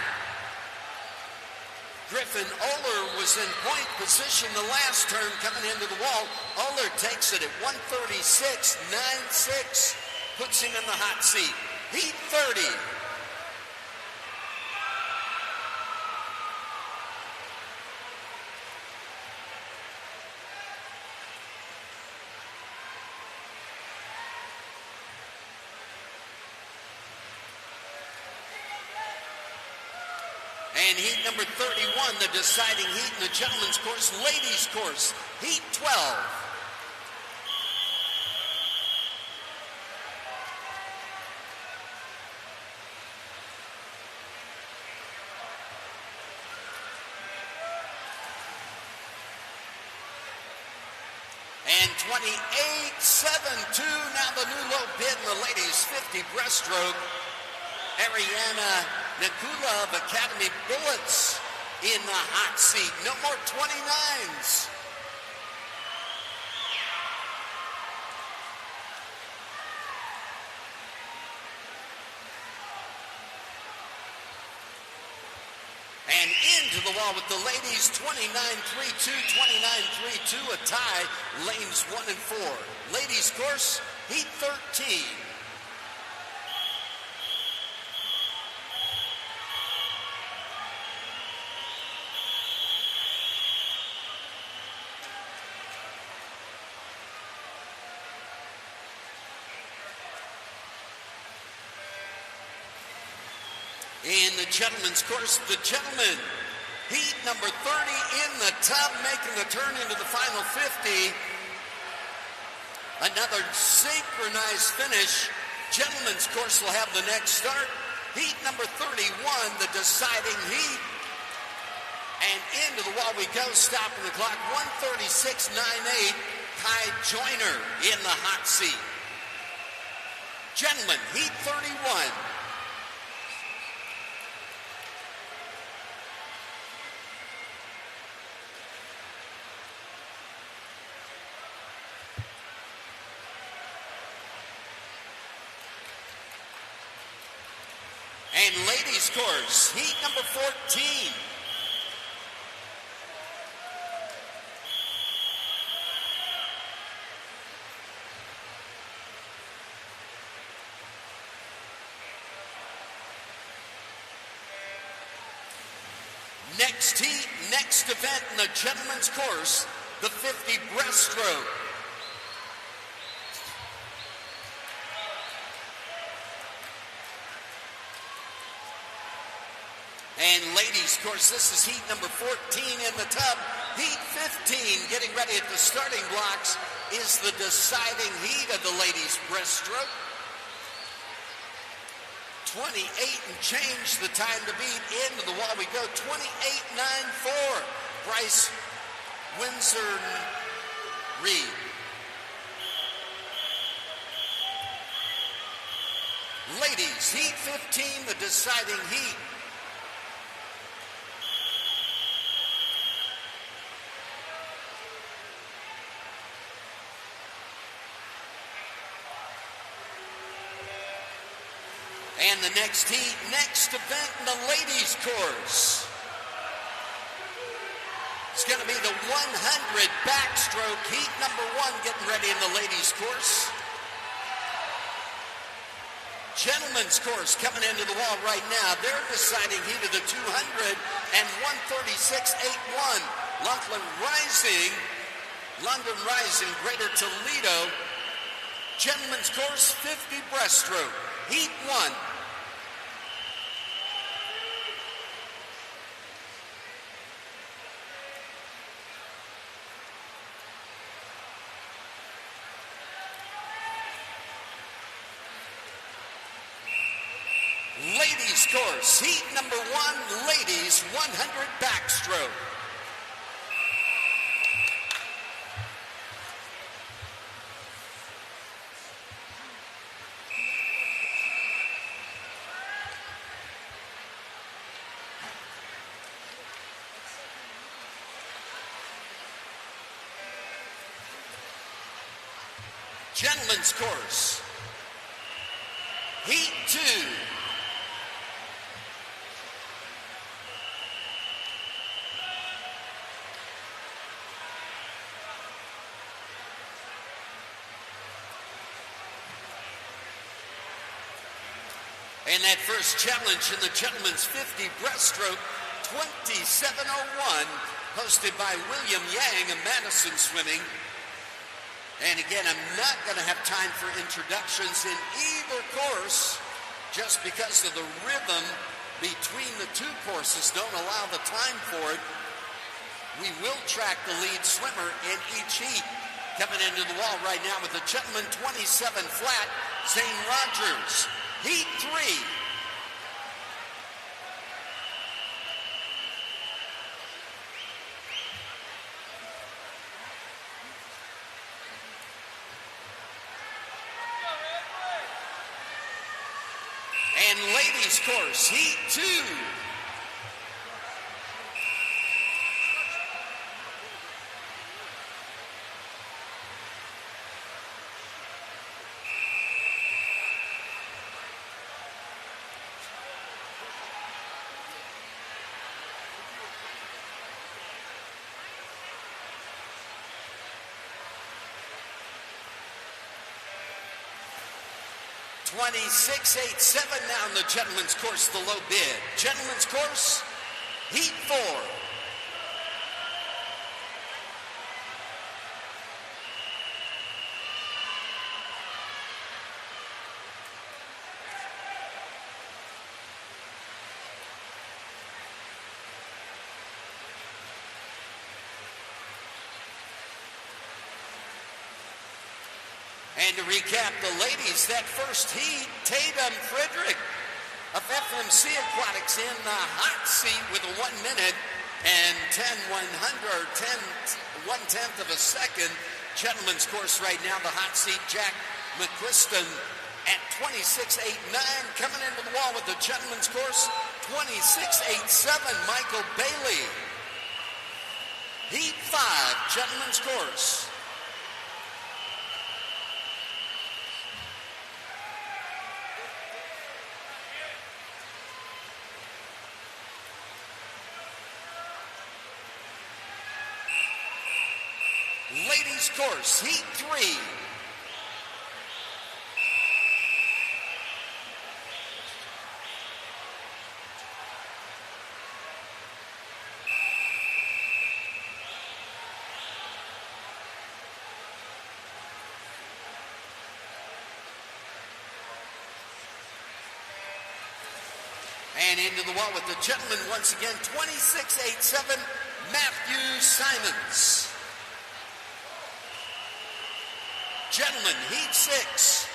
[SPEAKER 1] Griffin Oler was in point position the last turn coming into the wall. Oler takes it at 136.96, puts him in the hot seat. Heat 30. And heat number 31, the deciding heat in the gentleman's course, ladies' course, heat 12. And 28.72, now the new low bid in the ladies' 50 breaststroke. Ariana Nikula of Academy Bullets in the hot seat. No more 29s. And into the wall with the ladies, 29.32, 29.32, a tie, lanes 1 and 4. Ladies course, heat 13. In the gentleman's course, the gentlemen, heat number 30 in the tub, making the turn into the final 50. Another synchronized finish. Gentlemen's course will have the next start. Heat number 31, the deciding heat. And into the wall we go, stopping the clock, 136.98. Kai Joyner in the hot seat. Gentlemen, heat 31. And ladies course, heat number 14. Next heat, next event in the gentleman's course, the 50 breaststroke. And ladies course, this is heat number 14 in the tub. Heat 15, getting ready at the starting blocks, is the deciding heat of the ladies breaststroke. 28 and change the time to beat. Into the wall we go, 28.94. Bryce Windsor Reed. Ladies, heat 15, the deciding heat. And the next heat, next event in the ladies course. It's going to be the 100 backstroke, heat number 1, getting ready in the ladies course. Gentlemen's course coming into the wall right now. They're deciding heat of the 200 and 136.81. London Rising, Greater Toledo. Gentlemen's course, 50 breaststroke, heat 1. Ladies course, heat number 1, ladies 100 backstroke. Gentlemen's course, Heat 2. And that first challenge in the gentleman's 50 breaststroke, 27:01, hosted by William Yang of Madison Swimming. And again, I'm not going to have time for introductions in either course, just because of the rhythm between the two courses don't allow the time for it. We will track the lead swimmer in each heat. Coming into the wall right now with the gentleman 27 flat, Zane Rogers. Heat 3. And ladies course, Heat 2. $26.87 now in the gentleman's course, the low bid. Gentleman's course, Heat 4. And to recap the ladies, that first heat, Tatum Frederick of FMC Aquatics in the hot seat with a 1 minute and 1/10 of a second. Gentlemen's course right now, the hot seat, Jack McQuiston at 26.89. Coming into the wall with the gentlemen's course, 26.87, Michael Bailey. Heat 5, gentlemen's course. Ladies course, Heat 3. And into the wall with the gentleman once again, 26.87, Matthew Simons. Gentlemen, Heat 6.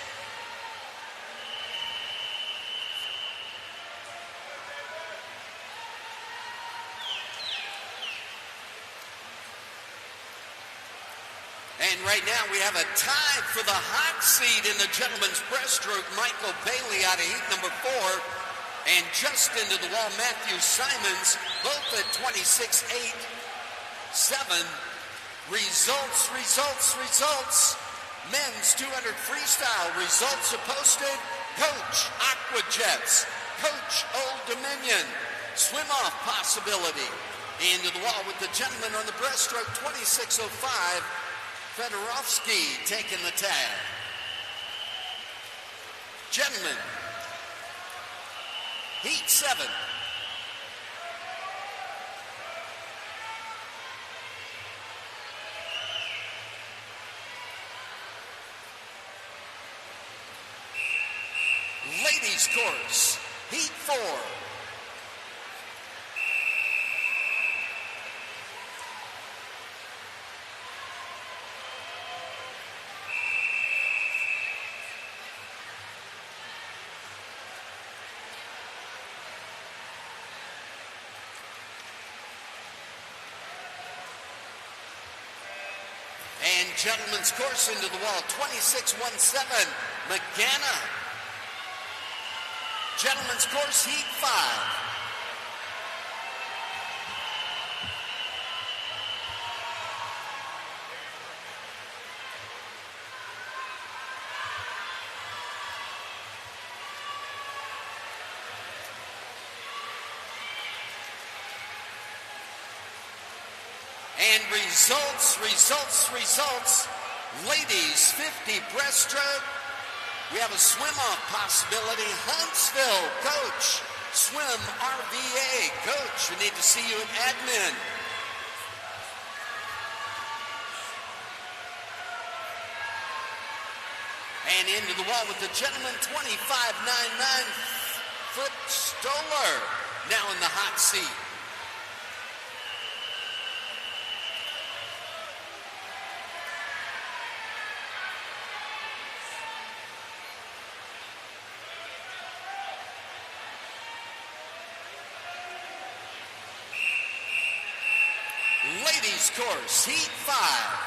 [SPEAKER 1] And right now we have a tie for the hot seat in the gentleman's breaststroke. Michael Bailey out of heat number 4. And just into the wall, Matthew Simons, both at 26.87. Results. Men's 200 freestyle results are posted. Coach Aqua Jets, Coach Old Dominion, swim off possibility. Into the wall with the gentleman on the breaststroke, 26.05. Fedorovsky taking the tag. Gentlemen, Heat 7. Ladies course, Heat 4. And gentlemen's course into the wall, 26.17, McGanna. Gentlemen's course, Heat 5. And results. Ladies 50 breaststroke. We have a swim-off possibility. Huntsville, coach. Swim RVA, coach. We need to see you at admin. And into the wall with the gentleman, 25.99 foot Stoller, now in the hot seat. Ladies course, heat 5.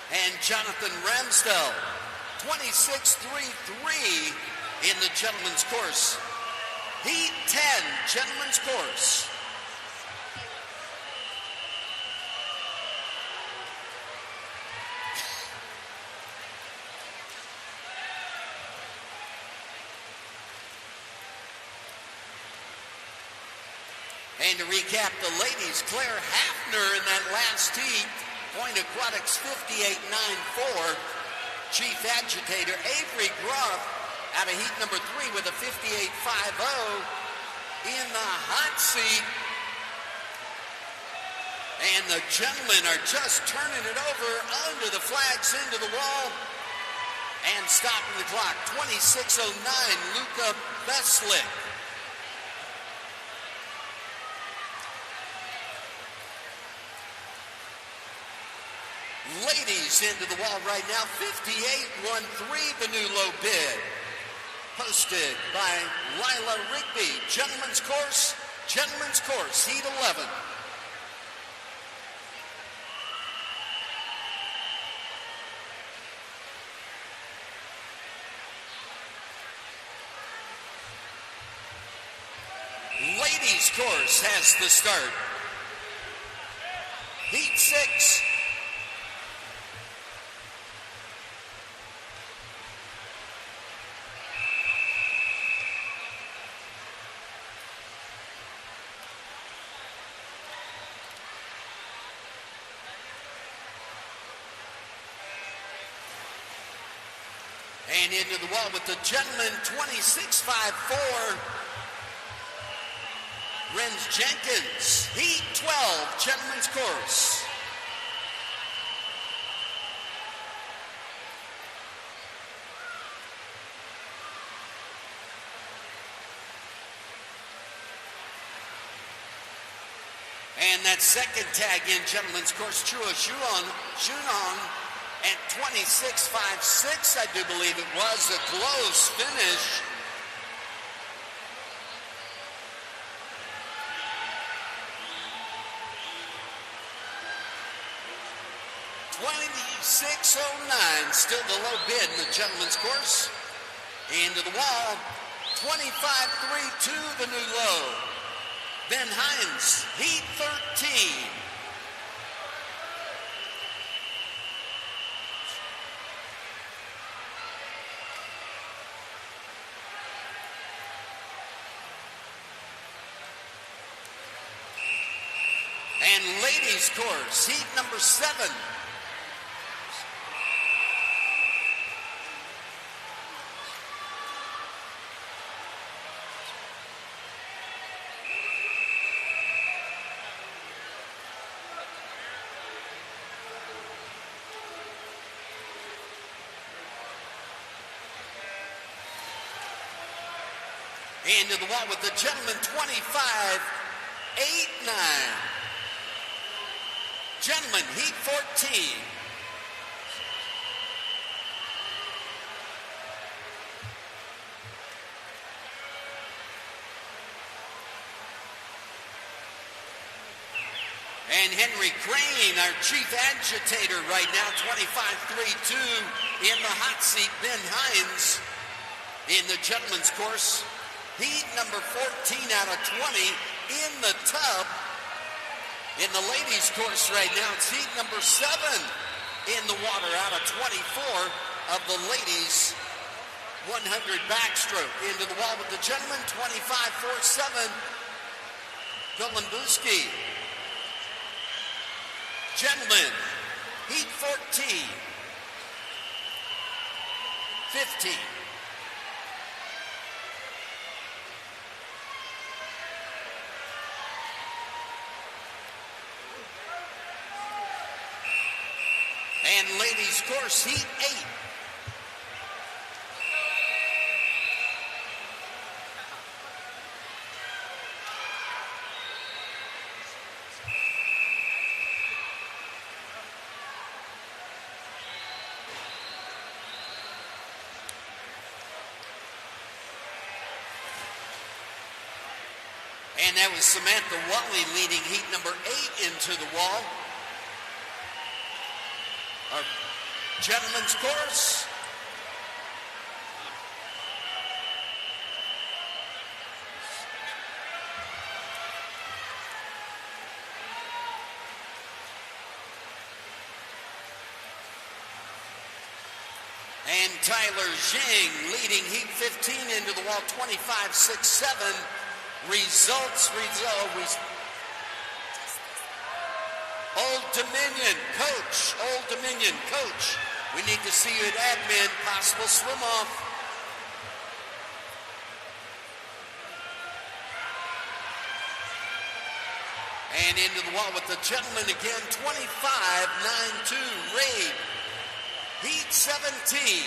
[SPEAKER 1] And Jonathan Ramsdell, 26.33 in the gentleman's course. Heat 10, gentleman's course. And to recap the ladies, Claire Hafner in that last heat. Point Aquatics 58.94. Chief agitator Avery Gruff out of heat number 3 with a 58.50 in the hot seat. And the gentlemen are just turning it over under the flags into the wall and stopping the clock. 26.09, Luca Beslick. Ladies into the wall right now, 58.13, the new low bid. Posted by Lila Rigby. Gentlemen's course, heat 11. Ladies course has the start. Heat 6. And into the wall with the gentleman, 26.54. Renz Jenkins, heat 12, gentleman's course. And that second tag in gentleman's course, Chua Shunong at 26.56, I do believe it was a close finish. $26.09, still the low bid in the gentleman's course. Into the wall, 25.32, the new low. Ben Hines, heat 13. And ladies course, heat number 7. Into the wall with the gentleman, 25.89. Gentlemen, heat 14. And Henry Crane, our chief agitator right now, 25.32 in the hot seat. Ben Hines in the gentleman's course. Heat number 14 out of 20 in the tub. In the ladies' course right now, it's heat number 7 in the water out of 24 of the ladies' 100 backstroke. Into the wall with the gentlemen, 25-4-7. Golembuski. Gentlemen, heat 14, 15. And ladies' course, heat 8. And that was Samantha Wally leading heat number 8 into the wall. Our gentlemen's course. And Tyler Zhang leading heat 15 into the wall, 25-6-7. Results. Old Dominion, coach. We need to see you at admin, possible swim off. And into the wall with the gentlemen again, 25-9-2, Raid. Heat 17.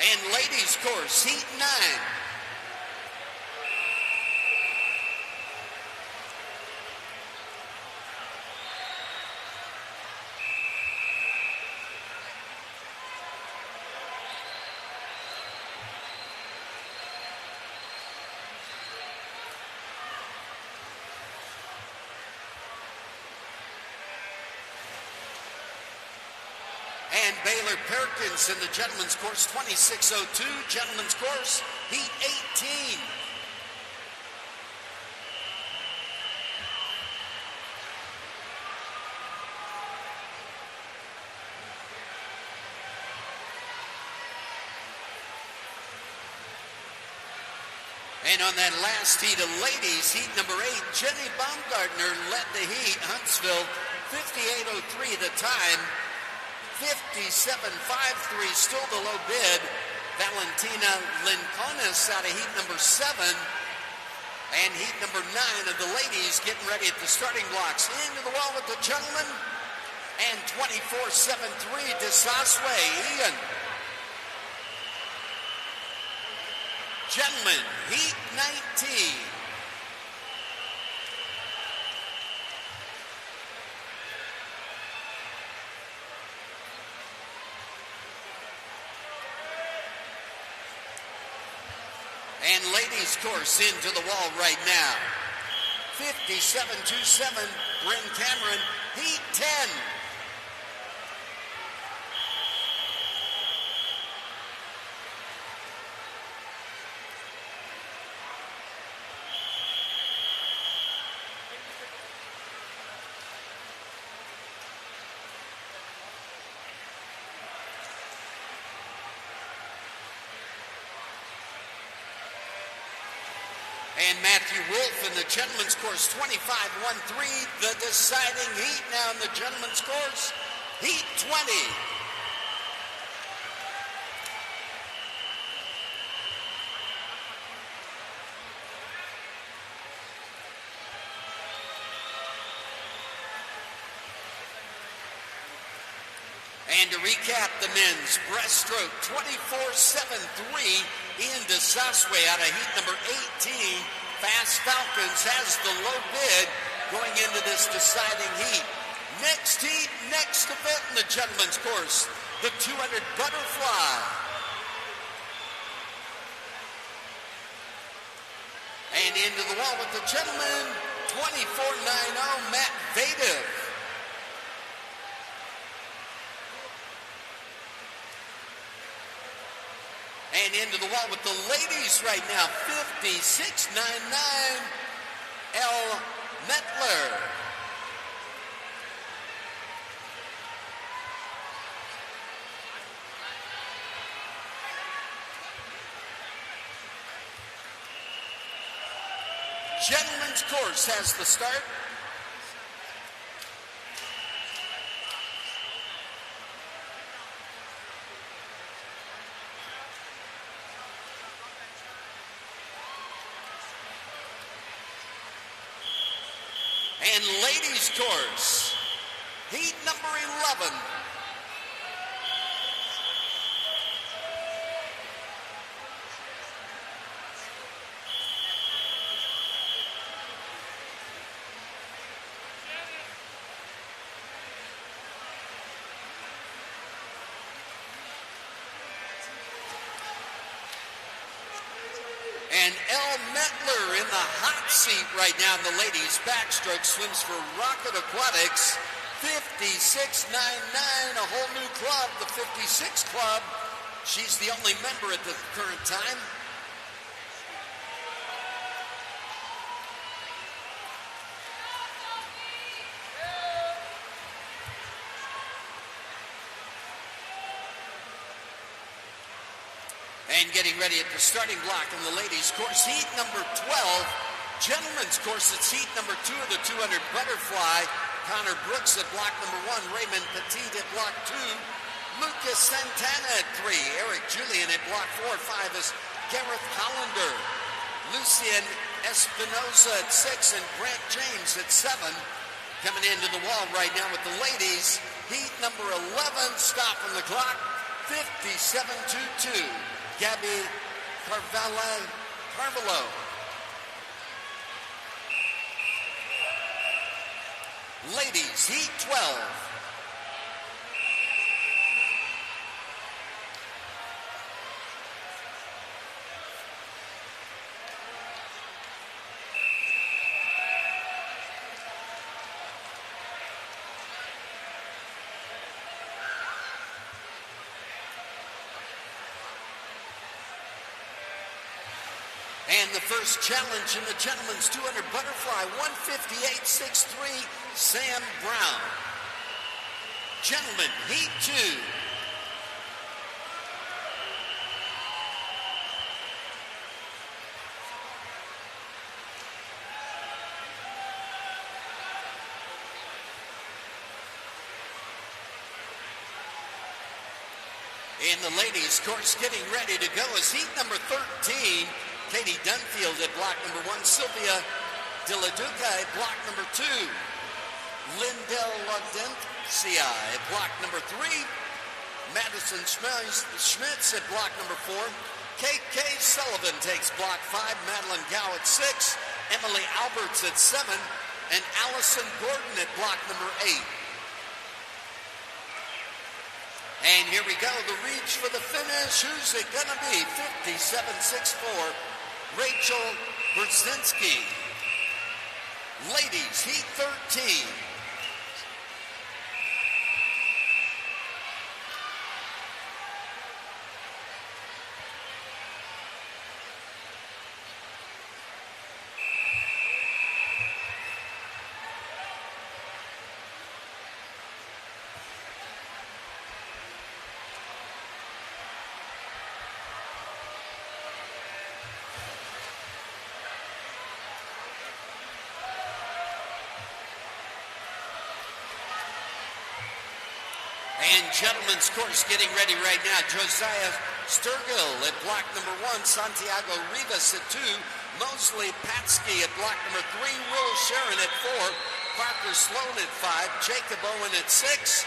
[SPEAKER 1] And ladies' course, heat 9. And Baylor Perkins in the gentlemen's course, 26-02. Gentlemen's course, heat 18. And on that last heat of ladies, heat number 8, Jenny Baumgartner led the heat. Huntsville, 58-03 the time. 57-53, still the low bid. Valentina Linconis out of heat number 7. And heat number 9 of the ladies getting ready at the starting blocks. Into the wall with the gentlemen. And 24-7-3, Desaswe, Ian. Gentlemen, heat 19. And ladies' course into the wall right now. 57-27, Bryn Cameron, heat 10. And Matthew Wolf in the gentlemen's course, 25-13, the deciding heat now in the gentlemen's course, heat 20. And to recap the men's breaststroke, 24-7-3 in Desaswe out of heat number 18. Fast Falcons has the low bid going into this deciding heat. Next heat, next event in the gentlemen's course, the 200 butterfly. And into the wall with the gentleman, 24.90, Matt Vadev. And into the wall with the ladies right now, 56.99, Elle Mettler. Gentlemen's course has the start. And ladies' course, heat number 11. And Elle Mettler in the hot seat right now in the ladies' backstroke, swims for Rocket Aquatics, 56.99, a whole new club, the 56 Club. She's the only member at the current time. And getting ready at the starting block in the ladies' course, heat number 12. Gentlemen's course, it's heat number 2 of the 200 butterfly. Connor Brooks at block number 1. Raymond Petit at block 2. Lucas Santana at 3. Eric Julian at block 4. 5 is Gareth Hollander. Lucien Espinoza at 6. And Grant James at 7. Coming into the wall right now with the ladies. Heat number 11. Stopping the clock. 57.22. Gabby Carvalho. Ladies, heat 12. And the first challenge in the gentlemen's 200 butterfly, 158.63, Sam Brown. Gentlemen, heat 2. In the ladies' course, getting ready to go is heat number 13. Katie Dunfield at block number 1. Sylvia De La Duca at block number 2. Lindell Laudencia at block number 3. Madison Schmitz at block number 4. KK Sullivan takes block 5. Madeline Gow at 6. Emily Alberts at 7. And Allison Gordon at block number 8. And here we go, the reach for the finish. Who's it gonna be? 57.64. Rachel Brzezinski. Ladies, heat 13. And gentlemen's course getting ready right now. Josiah Sturgill at block number 1. Santiago Rivas at 2. Mosley Patsky at block number 3. Will Sharon at 4. Parker Sloan at 5. Jacob Owen at 6.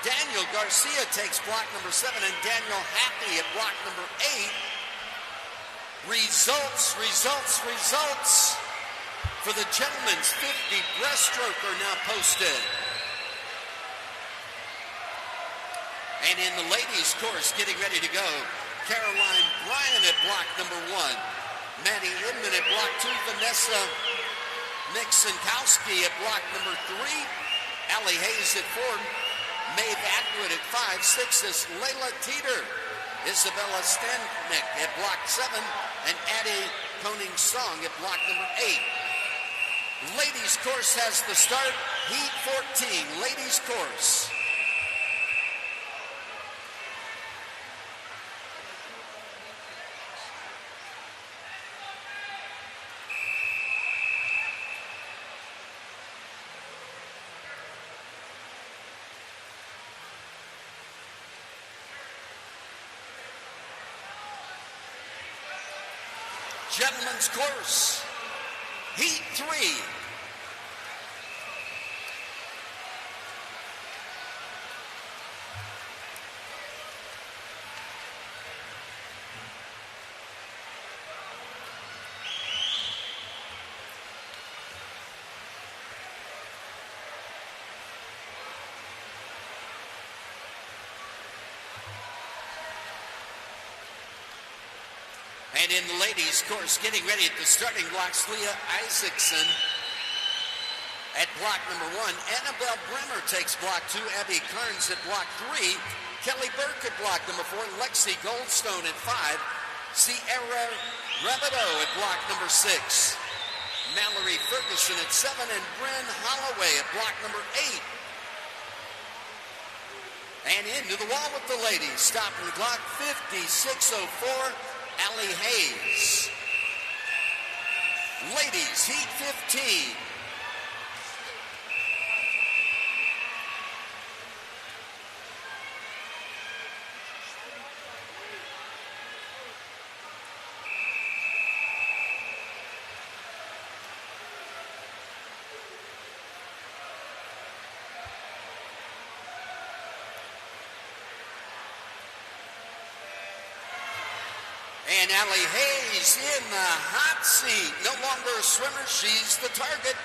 [SPEAKER 1] Daniel Garcia takes block number 7. And Daniel Happy at block number 8. Results for the gentlemen's 50 breaststroke are now posted. And in the ladies' course, getting ready to go, Caroline Bryan at block number 1. Maddie Inman at block 2. Vanessa Mixonkowski at block number 3. Allie Hayes at 4. Maeve Atwood at 5. 6 is Layla Teeter. Isabella Stanek at block 7. And Addie Koning-Song at block number 8. Ladies course has the start. Heat 14, ladies course. Gentlemen's course, Heat 3. And in the ladies' course, getting ready at the starting blocks, Leah Isaacson at block number 1. Annabelle Bremer takes block 2. Abby Carnes at block 3. Kelly Burke at block number 4. Lexi Goldstone at 5. Sierra Rabideau at block number 6. Mallory Ferguson at 7. And Bryn Holloway at block number 8. And into the wall with the ladies. Stopping the clock, 56:04. Allie Hayes. Ladies, Heat 15. And Allie Hayes in the hot seat. No longer a swimmer, she's the target.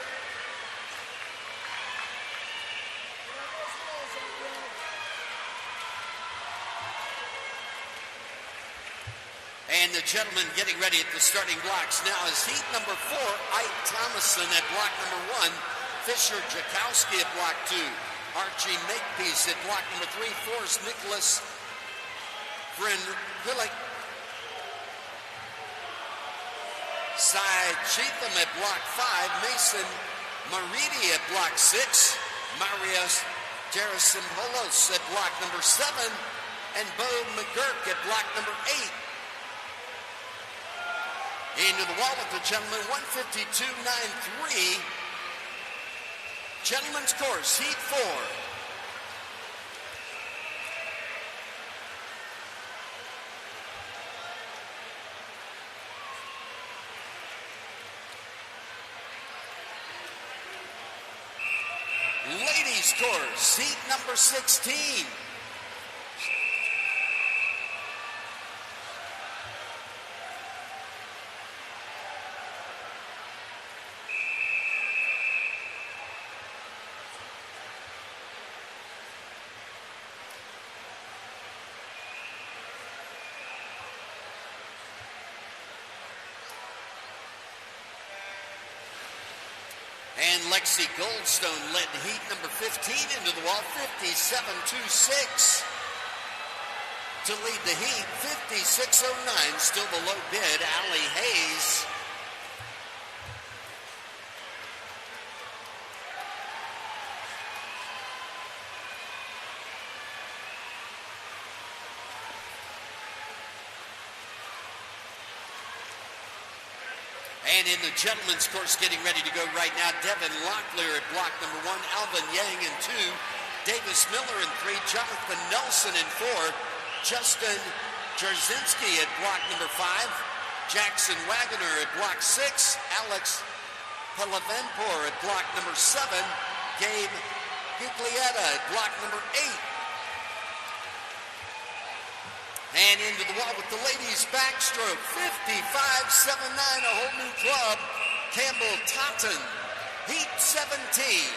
[SPEAKER 1] And the gentleman getting ready at the starting blocks now is heat number 4, Ike Thomason at block number 1, Fisher Jakowski at block 2, Archie Makepeace at block number 3, Forrest Nicholas Bryn Willick, Cy Cheatham at block 5, Mason Maridi at block 6, Marius Gerasimholos at block number 7, and Bo McGurk at block number 8. Into the wall with the gentleman, 152.93. Gentlemen's course, heat 4. Ladies course, heat number 16. And Lexi Goldstone led heat number 15 into the wall, 57.26. To lead the heat, 56.09, still the low bid, Allie Hayes. And in the gentlemen's course, getting ready to go right now, Devin Locklear at block number 1, Alvin Yang in 2, Davis Miller in 3, Jonathan Nelson in 4, Justin Jarzynski at block number 5, Jackson Wagoner at block 6, Alex Palavenpour at block number 7, Gabe Giglietta at block number 8. And into the wall with the ladies' backstroke, 55.79, a whole new club, Campbell Totten, heat 17.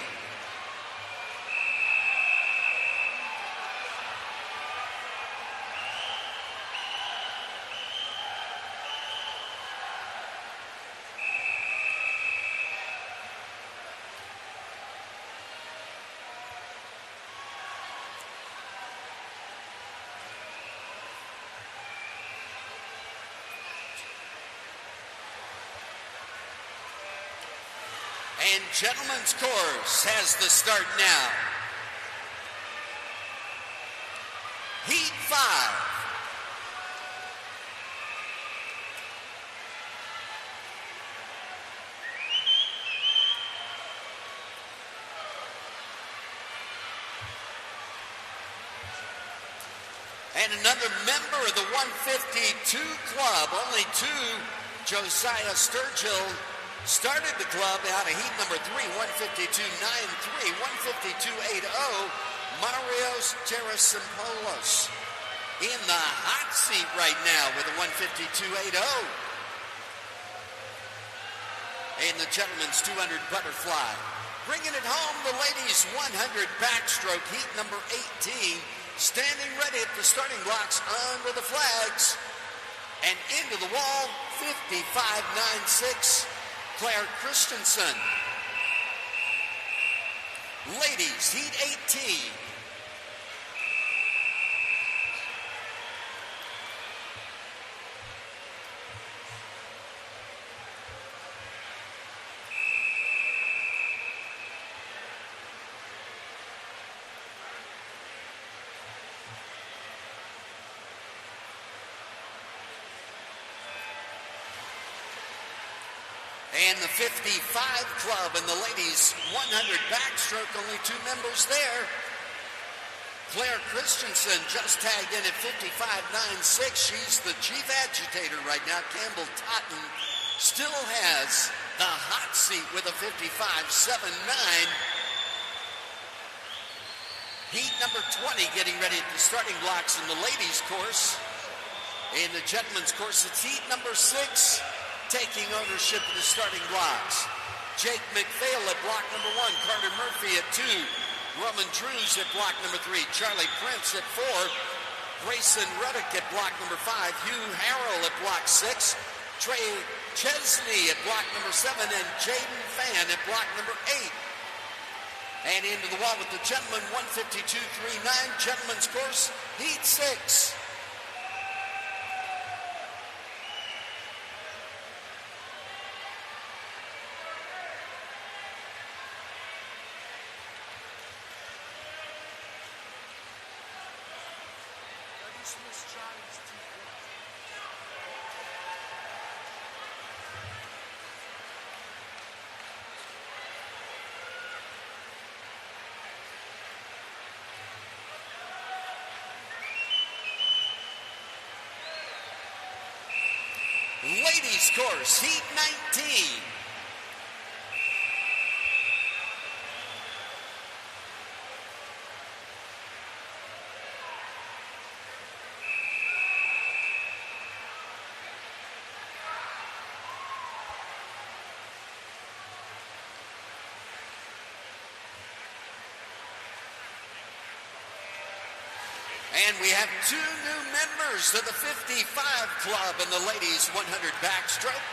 [SPEAKER 1] And gentlemen's course has the start now. Heat 5. And another member of the 152 club, only two, Josiah Sturgill, started the club out of heat number 3, 152.93, 152.80, Marios Teresimpoulos in the hot seat right now with a 152.80. And the gentlemen's 200 butterfly. Bringing it home, the ladies' 100 backstroke, heat number 18. Standing ready at the starting blocks under the flags. And into the wall, 55.96, Claire Christensen. Ladies, heat 18. And the 55 club and the ladies 100 backstroke, only two members there. Claire Christensen just tagged in at 55.96. She's the chief agitator right now. Campbell Totten still has the hot seat with a 55.79. Heat number 20 getting ready at the starting blocks in the ladies' course. In the gentlemen's course, it's heat number 6. Taking ownership of the starting blocks. Jake McPhail at block number 1. Carter Murphy at 2. Roman Drews at block number 3. Charlie Prince at 4. Grayson Ruddock at block number 5. Hugh Harrell at block 6. Trey Chesney at block number 7. And Jaden Fan at block number 8. And into the wall with the gentlemen, 152.39. Gentlemen's course, heat 6. Ladies course, heat 19. And we have two new members of the 55 club in the ladies 100 backstroke.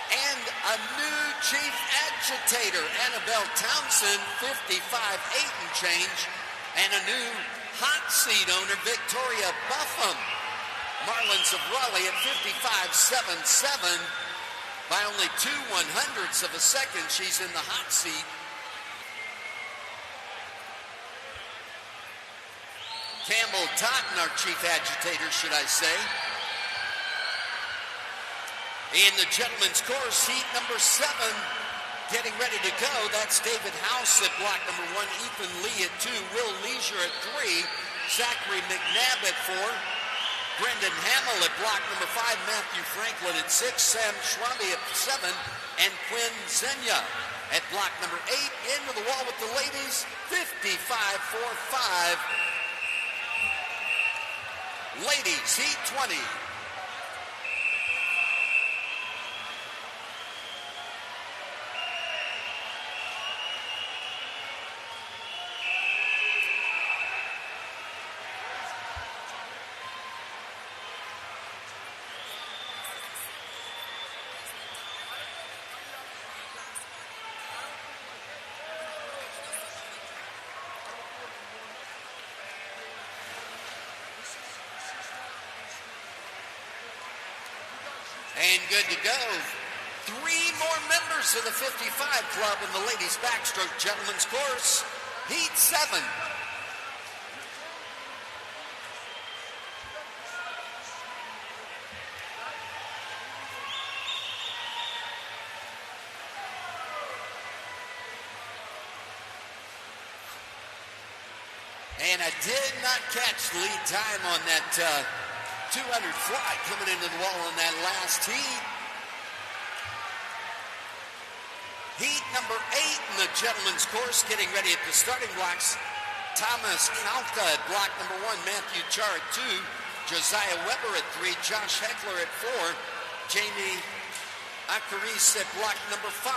[SPEAKER 1] And a new chief agitator, Annabelle Townsend, 55.8 and change. And a new hot seat owner, Victoria Buffum. Marlins of Raleigh at 55.77. By only 0.02 of a second, she's in the hot seat. Campbell Totten, our chief agitator, should I say. In the gentlemen's course, heat number 7, getting ready to go. That's David House at block number 1, Ethan Lee at 2, Will Leisure at 3, Zachary McNabb at 4, Brendan Hamill at block number 5, Matthew Franklin at 6, Sam Schwabe at 7, and Quinn Zenya at block number 8. Into the wall with the ladies, 55.45. Ladies, heat 20. And good to go. Three more members of the 55 Club in the ladies' backstroke gentlemen's course. Heat 7. And I did not catch the lead time on that 200 fly coming into the wall on that last heat. Heat number 8 in the gentlemen's course, getting ready at the starting blocks. Thomas Kalka at block number 1, Matthew Char at 2, Josiah Weber at 3, Josh Heckler at 4, Jamie Akaris at block number 5,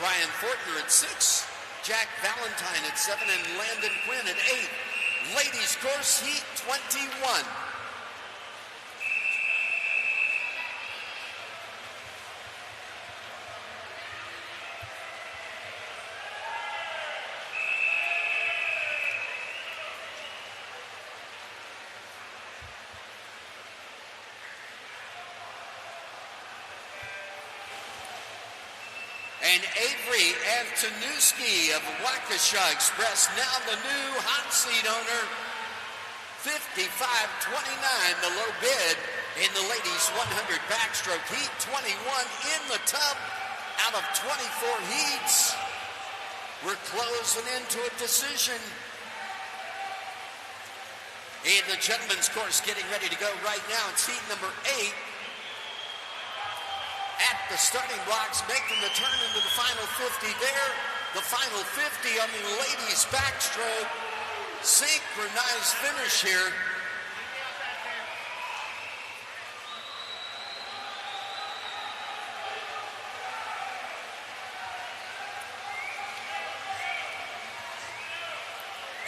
[SPEAKER 1] Ryan Fortner at 6, Jack Valentine at 7, and Landon Quinn at 8. Ladies course, heat 21. And Avery Antonuski of Waukesha Express, now the new hot seat owner, 55.29, the low bid in the ladies 100 backstroke heat, 21 in the tub out of 24 heats. We're closing into a decision. In the gentlemen's course, getting ready to go right now, it's heat number 8. At the starting blocks, making the turn into the final 50 there. The final 50 on the ladies' backstroke. Synchronized finish here.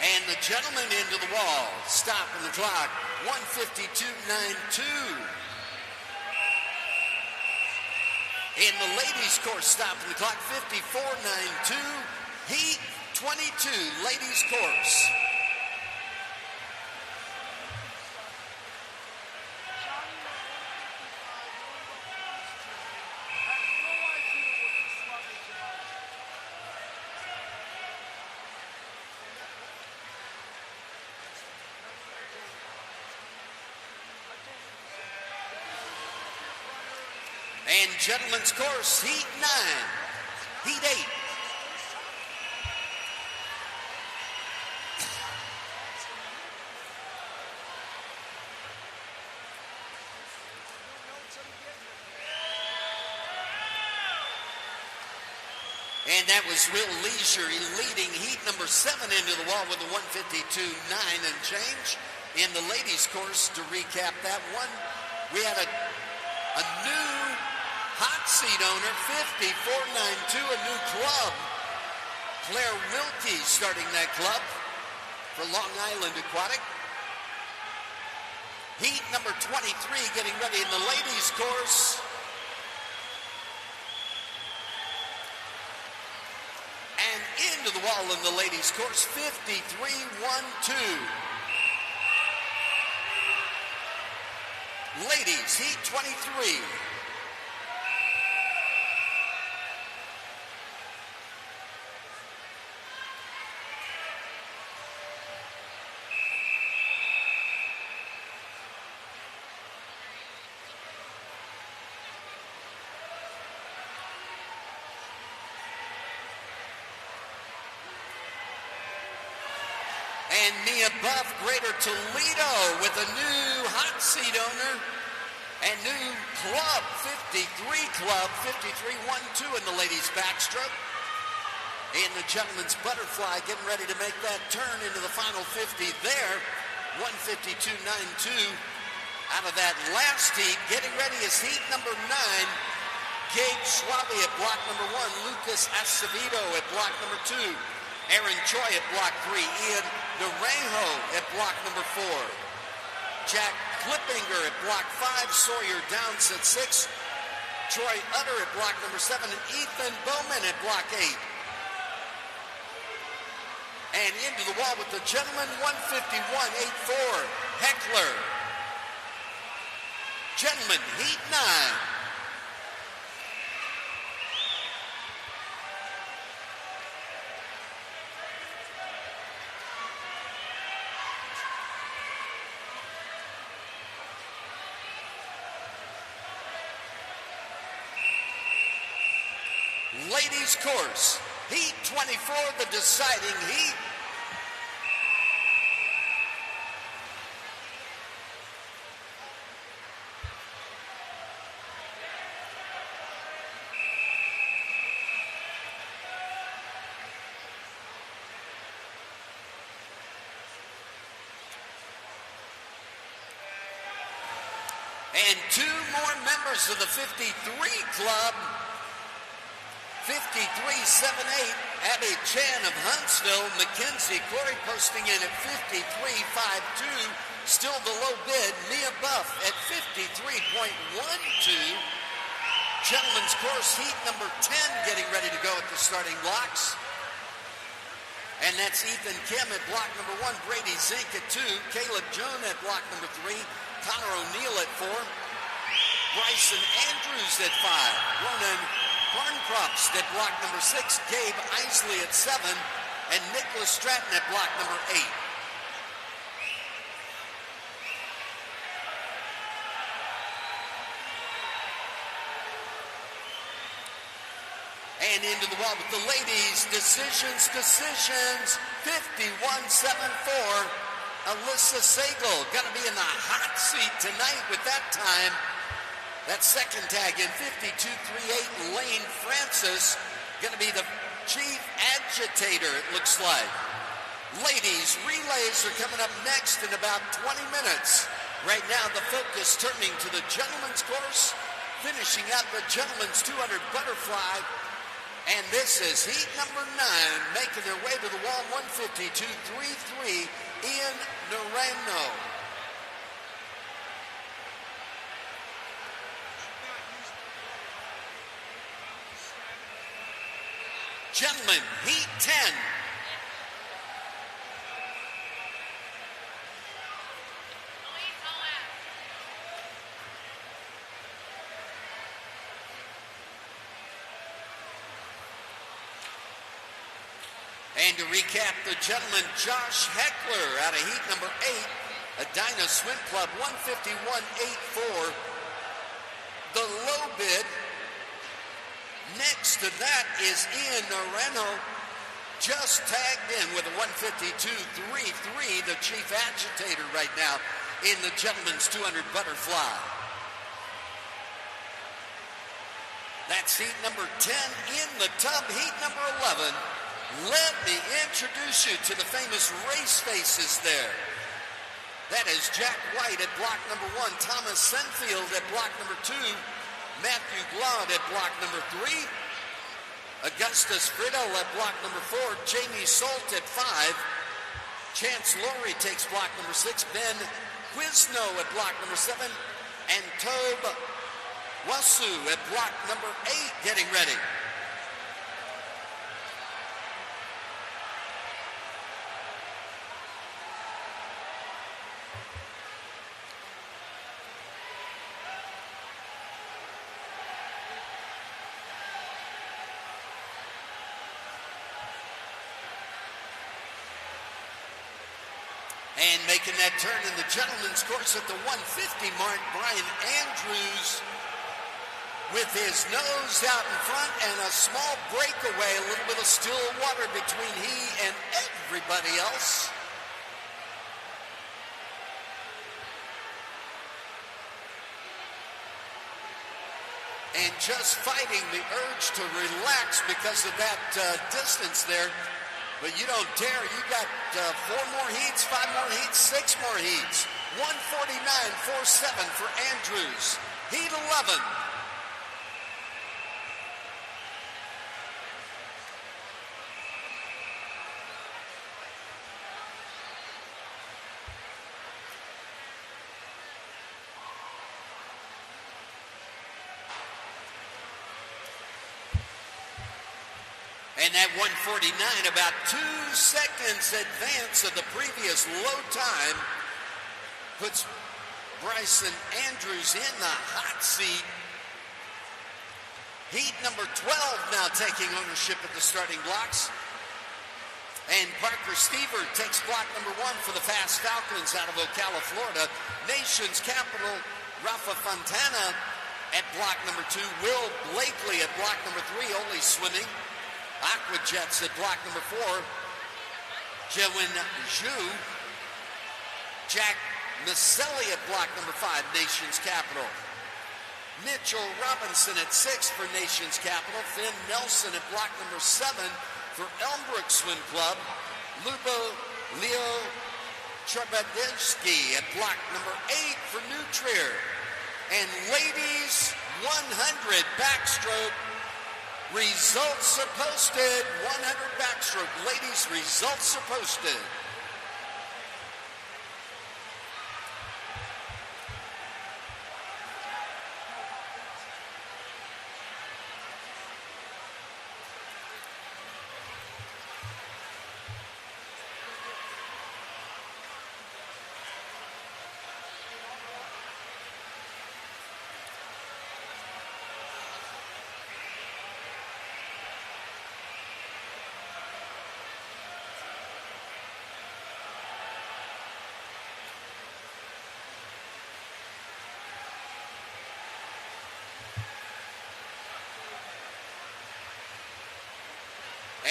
[SPEAKER 1] And the gentleman into the wall, stopping the clock, 152.92. In the ladies' course, stopping the clock, 54.92. Heat 22, ladies' course. And gentlemen's course, heat 9, heat 8. And that was Will Leisure leading heat number 7 into the wall with a 152.9 and change. In the ladies' course, to recap that one, we had a new hot seat owner, 54.92, a new club. Claire Wilkie starting that club for Long Island Aquatic. Heat number 23 getting ready in the ladies' course. And into the wall in the ladies' course, 53.12. Ladies, heat 23. And Mia Buff, Greater Toledo, with a new hot seat owner and new club, 53 club, 53.12 in the ladies' backstroke. In the gentlemen's butterfly, getting ready to make that turn into the final 50 there, 152.92. Out of that last heat, getting ready is heat number 9. Gabe Schwabe at block number 1, Lucas Acevedo at block number 2. Aaron Choi at block 3, Ian Narejo at block number 4. Jack Klippinger at block 5, Sawyer Downs at 6. Troy Utter at block number 7, and Ethan Bowman at block 8. And into the wall with the gentleman, 151.84, Heckler. Gentlemen, heat 9. ladies course, heat 24, the deciding heat. And two more members of the 53 club. 53.78, Abby Chan of Huntsville. Mackenzie Corey posting in at 53.52. Still the low bid. Mia Buff at 53.12. Gentlemen's course heat number 10 getting ready to go at the starting blocks. And that's Ethan Kim at block number 1, Brady Zink at 2, Caleb Joan at block number 3, Connor O'Neill at 4, Bryson Andrews at 5, Ronan Barncroft at block number 6, Gabe Isley at 7, and Nicholas Stratton at block number 8. And into the wall with the ladies, decisions, 51-7-4. Alyssa Sagal going to be in the hot seat tonight with that time. That second tag in 52-38, Lane Francis going to be the chief agitator, it looks like. Ladies, relays are coming up next in about 20 minutes. Right now, the focus turning to the gentlemen's course, finishing up the gentlemen's 200 butterfly. And this is heat number 9, making their way to the wall, 152.33, Ian Noreno. Gentlemen, heat 10. And to recap, the gentleman, Josh Heckler out of heat number 8, Edina Swim Club, 151.84. The low bid next to that is Ian Noreno, just tagged in with a 152.33, the chief agitator right now in the gentleman's 200 butterfly. That's heat number 10 in the tub, heat number 11. Let me introduce you to the famous race faces there. That is Jack White at block number 1, Thomas Senfield at block number 2, Matthew Glaude at block number 3, Augustus Friedel at block number 4, Jamie Salt at 5, Chance Laurie takes block number 6, Ben Quizno at block number 7, and Tobe Wasu at block number 8 getting ready. And making that turn in the gentleman's course at the 150 mark, Brian Andrews with his nose out in front and a small breakaway, a little bit of still water between he and everybody else. And just fighting the urge to relax because of that distance there. But you don't dare. You got 4 more heats, 5 more heats, 6 more heats. 149.47 for Andrews. Heat 11. And that 149, about 2 seconds advance of the previous low time, puts Bryson Andrews in the hot seat. Heat number 12 now taking ownership at the starting blocks. And Parker Stever takes block number 1 for the Fast Falcons out of Ocala, Florida. Nation's capital, Rafa Fontana At block number 2, Will Blakely. At block number 3, only swimming. Aqua Jets at block number 4, Jewin Zhu. Jack Maselli at block number 5, Nation's Capital. Mitchell Robinson at 6 for Nation's Capital. Finn Nelson at block number 7 for Elmbrook Swim Club. Lubo Leo Charbadensky at block number 8 for New Trier. And ladies 100 backstroke. Results are posted. 100 backstroke. Ladies, results are posted.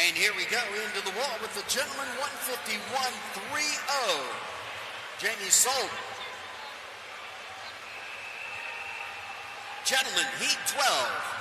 [SPEAKER 1] And here we go into the wall with the gentleman 151.30. Jamie Solt. Gentlemen, heat 12.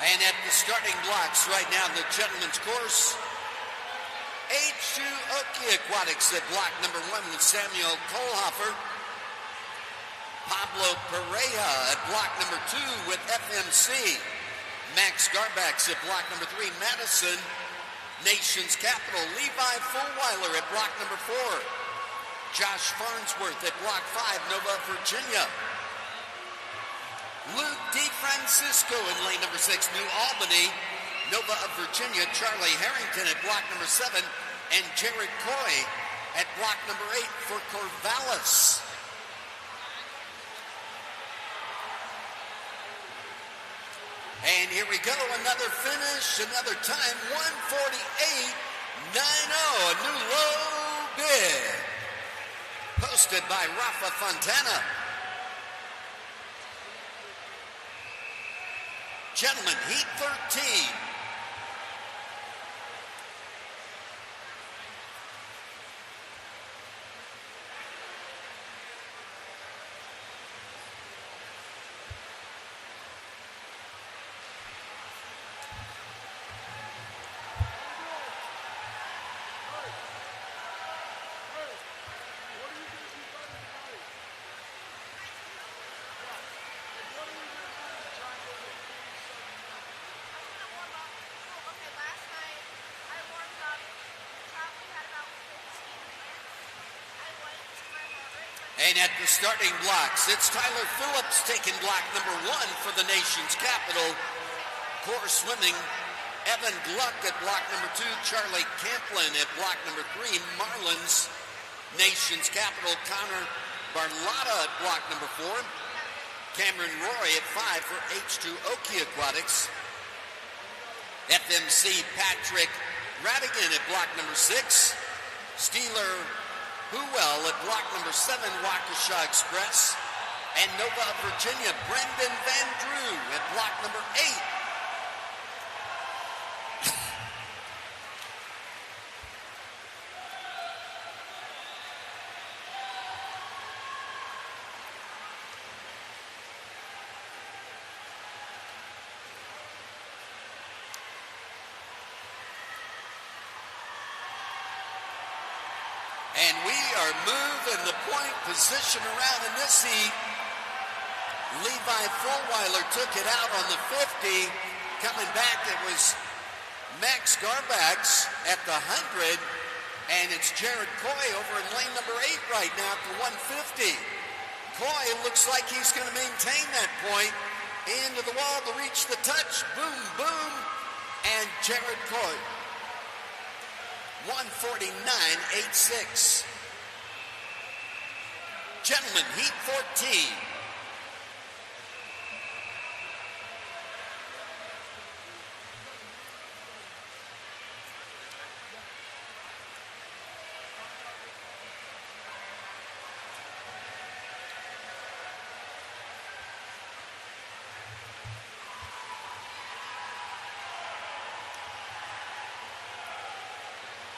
[SPEAKER 1] And at the starting blocks right now, the gentleman's course, H2 Oki Aquatics at block number 1 with Samuel Kohlhofer. Pablo Pereira at block number 2 with FMC. Max Garbax at block number 3, Madison, Nation's Capital. Levi Fulweiler at block number 4. Josh Farnsworth at block 5, Nova, Virginia. Luke DeFrancisco in lane number 6, New Albany, Nova of Virginia. Charlie Harrington at block number 7, and Jared Coy at block number 8 for Corvallis. And here we go, another finish, another time, 148.90, a new low bid, posted by Rafa Fontana. Gentlemen, heat 13. And at the starting blocks, it's Tyler Phillips taking block number 1 for the Nation's Capital. Core swimming, Evan Gluck at block number 2. Charlie Camplin at block number 3. Marlins, Nation's Capital. Connor Barlotta at block number 4. Cameron Roy at 5 for H2 Oki Aquatics. FMC Patrick Radigan at block number 6. Steeler Huwell at block number 7, Waukesha Express. And Nova, Virginia, Brendan Van Drew at block number 8. And we are moving the point position around in this heat. Levi Fulweiler took it out on the 50. Coming back, it was Max Garbax at the 100. And it's Jared Coy over in lane number 8 right now at the 150. Coy looks like he's going to maintain that point. Into the wall to reach the touch. Boom, boom. And Jared Coy. 149.86. Gentlemen, heat 14.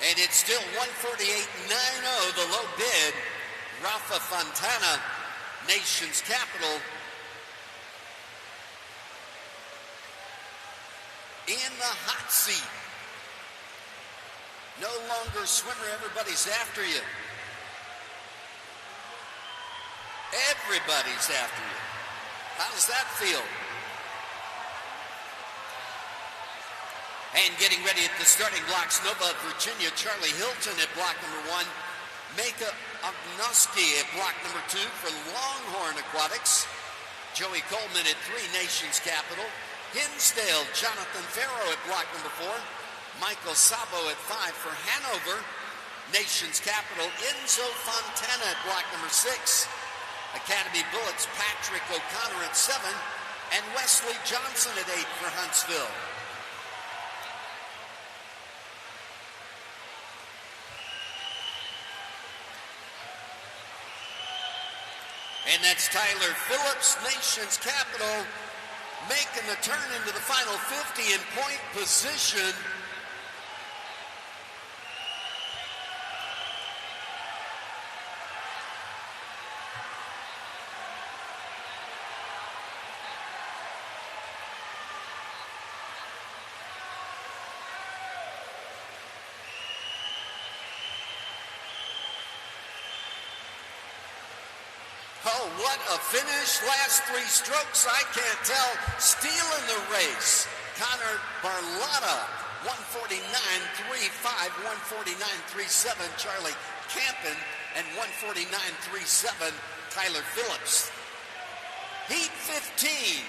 [SPEAKER 1] And it's still 148.90, the low bid. Rafa Fontana, nation's capital, in the hot seat. No longer swimmer, everybody's after you. Everybody's after you. How does that feel? And getting ready at the starting blocks, Nova, Virginia, Charlie Hilton at block number 1. Mika Ognoski at block number 2 for Longhorn Aquatics. Joey Coleman at 3, nation's capital. Hinsdale, Jonathan Farrow at block number 4. Michael Sabo at 5 for Hanover, nation's capital. Enzo Fontana at block number 6. Academy Bullets, Patrick O'Connor at 7. And Wesley Johnson at 8 for Huntsville. And that's Tyler Phillips, nation's capital, making the turn into the final 50 in point position. Oh, what a finish. Last 3 strokes, I can't tell. Stealing the race. Connor Barlotta, 149.35, 149.37. Charlie Campen, and 149.37. Tyler Phillips. Heat 15.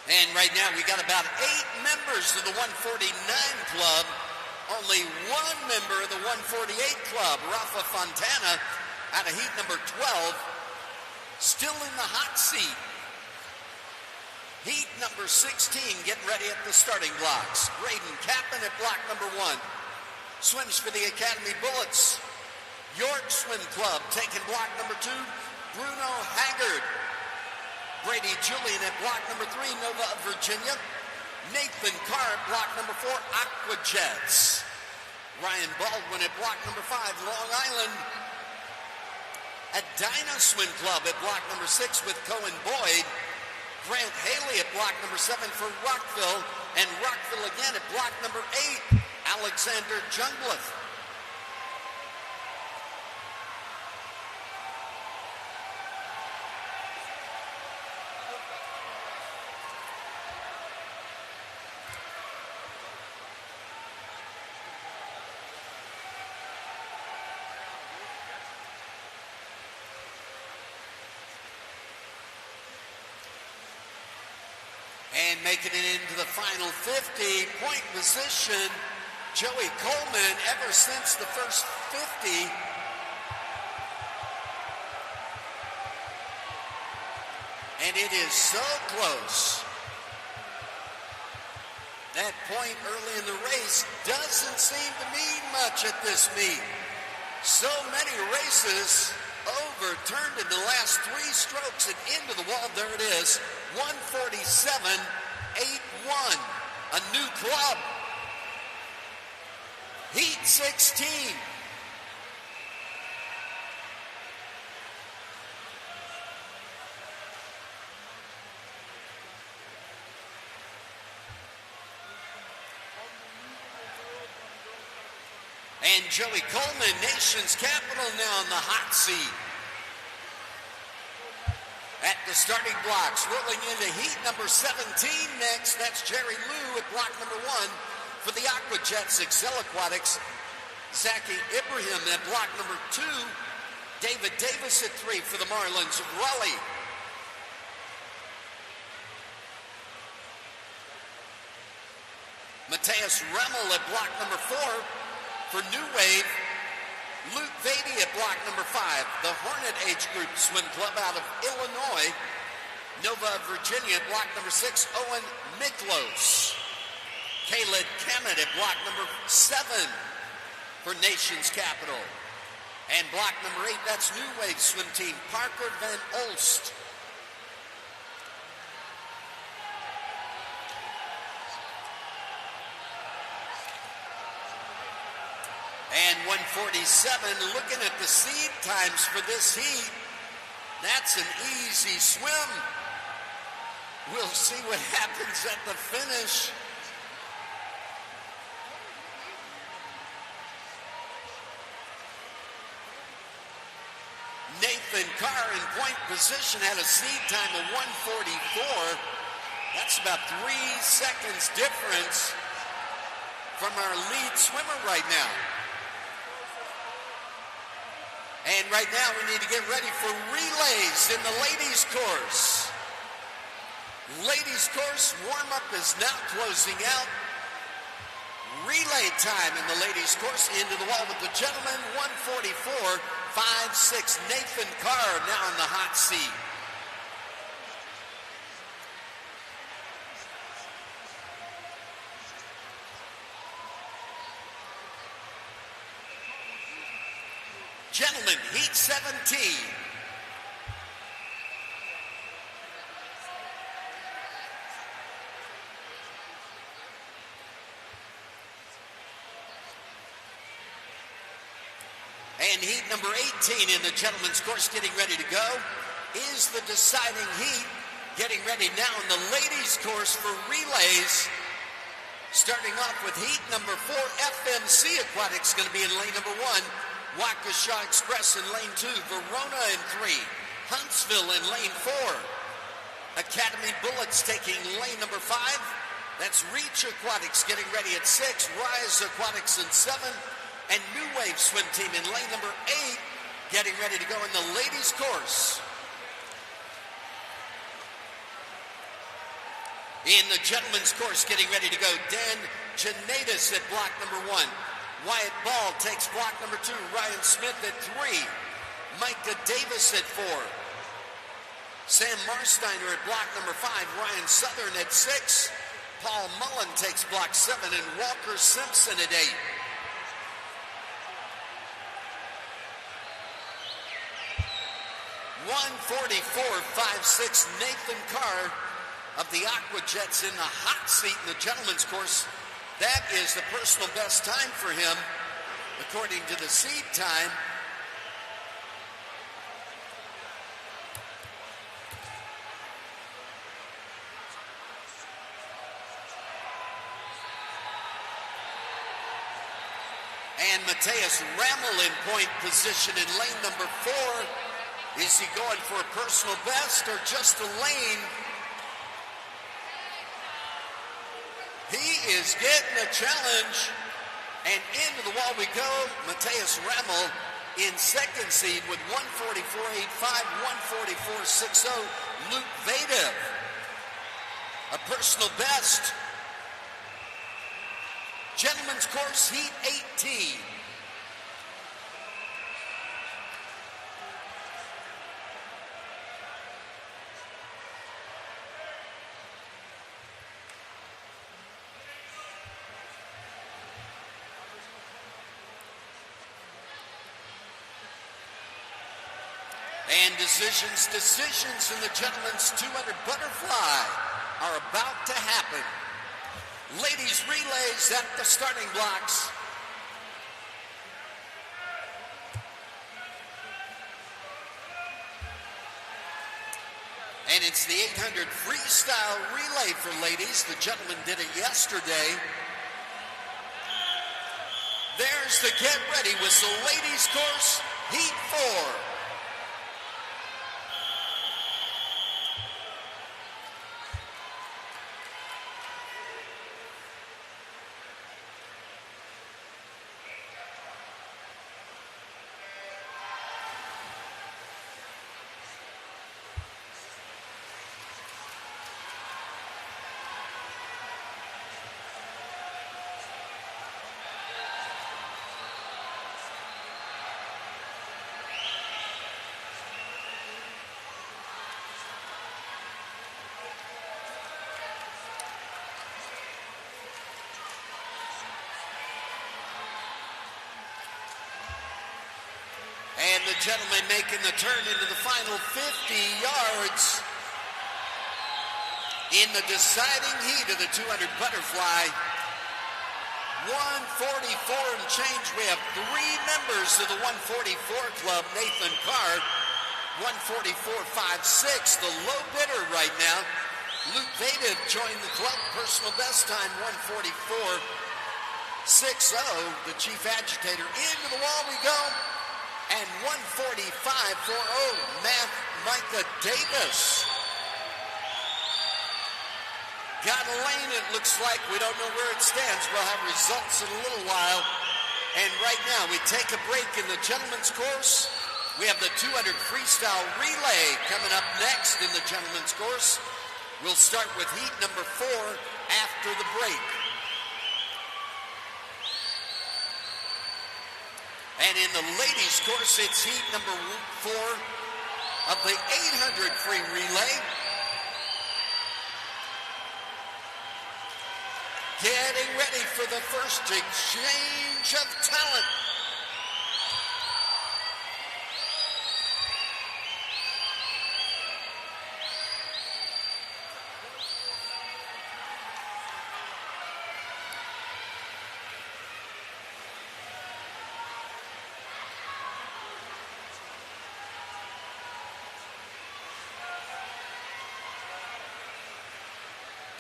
[SPEAKER 1] And right now we got about 8 members of the 149 club. Only 1 member of the 148 club, Rafa Fontana, out of heat number 12, still in the hot seat. Heat number 16, getting ready at the starting blocks. Braden Kappan at block number 1. Swims for the Academy Bullets. York Swim Club taking block number 2. Bruno Haggard. Brady Julian at block number 3, Nova, Virginia. Nathan Carr at block number 4, Aqua Jets. Ryan Baldwin at block number 5, Long Island. At Dyna Swim Club at block number 6 with Cohen Boyd. Grant Haley at block number 7 for Rockville. And Rockville again at block number 8, Alexander Jungleth. And making it into the final 50, point position, Joey Coleman, ever since the first 50. And it is so close. That point early in the race doesn't seem to mean much at this meet. So many races overturned in the last 3 strokes and into the wall. There it is, 147.81, a new club. Heat 16. And Joey Coleman, nation's capital, now in the hot seat. At the starting blocks, rolling into heat number 17 next. That's Jerry Liu at block number 1 for the Aqua Jets. Excel Aquatics, Zaki Ibrahim at block number 2. David Davis at 3 for the Marlins of Raleigh. Mateus Remmel at block number 4. For New Wave, Luke Vady at block number 5. The Hornet Age Group Swim Club out of Illinois. Nova, Virginia at block number 6. Owen Miklos. Caleb Kemet at block number 7 for Nation's Capital. And block number 8, that's New Wave Swim Team, Parker Van Olst. And 147, looking at the seed times for this heat, that's an easy swim. We'll see what happens at the finish. Nathan Carr in point position had a seed time of 144. That's about 3 seconds difference from our lead swimmer right now. And right now we need to get ready for relays in the ladies course. Ladies course warm-up is now closing out. Relay time in the ladies course into the wall with the gentlemen, 144.56. Nathan Carr now in the hot seat. Gentlemen, heat 17. And heat number 18 in the gentlemen's course getting ready to go is the deciding heat. Getting ready now in the ladies course for relays. Starting off with heat number 4, FMC Aquatics going to be in lane number 1. Waukesha Express in lane 2, Verona in 3, Huntsville in lane 4. Academy Bullets taking lane number 5. That's Reach Aquatics getting ready at 6, Rise Aquatics in 7, and New Wave Swim Team in lane number 8, getting ready to go in the ladies course. In the gentlemen's course getting ready to go, Dan Janaitis at block number 1. Wyatt Ball takes block number 2. Ryan Smith at 3. Micah Davis at 4. Sam Marsteiner at block number 5. Ryan Southern at 6. Paul Mullen takes block 7. And Walker Simpson at 8. .144.56. Nathan Carr of the Aqua Jets in the hot seat in the gentlemen's course. That is the personal best time for him, according to the seed time. And Mateus Remmel in point position in lane number 4. Is he going for a personal best or just a lane? He is getting a challenge, and into the wall we go. Mateus Remmel in second seed with 144.85, 144.60. Luke Veda, a personal best. Gentlemen's course, heat 18. And decisions in the gentlemen's 200 butterfly are about to happen. Ladies relays at the starting blocks. And it's the 800 freestyle relay for ladies. The gentlemen did it yesterday. There's the get ready whistle. Ladies course, heat 4. And the gentleman making the turn into the final 50 yards in the deciding heat of the 200 butterfly. 144 and change. We have 3 members of the 144 club. Nathan Card, 144.56, the low bidder right now. Luke Veda joined the club. Personal best time, 144.60. The chief agitator. Into the wall we go. And 145.40, Micah Davis. Got a lane, it looks like. We don't know where it stands. We'll have results in a little while. And right now, we take a break in the gentlemen's course. We have the 200 freestyle relay coming up next in the gentlemen's course. We'll start with heat number 4 after the break. And in the ladies' course, it's heat number 4 of the 800 free relay. Getting ready for the first exchange of talent.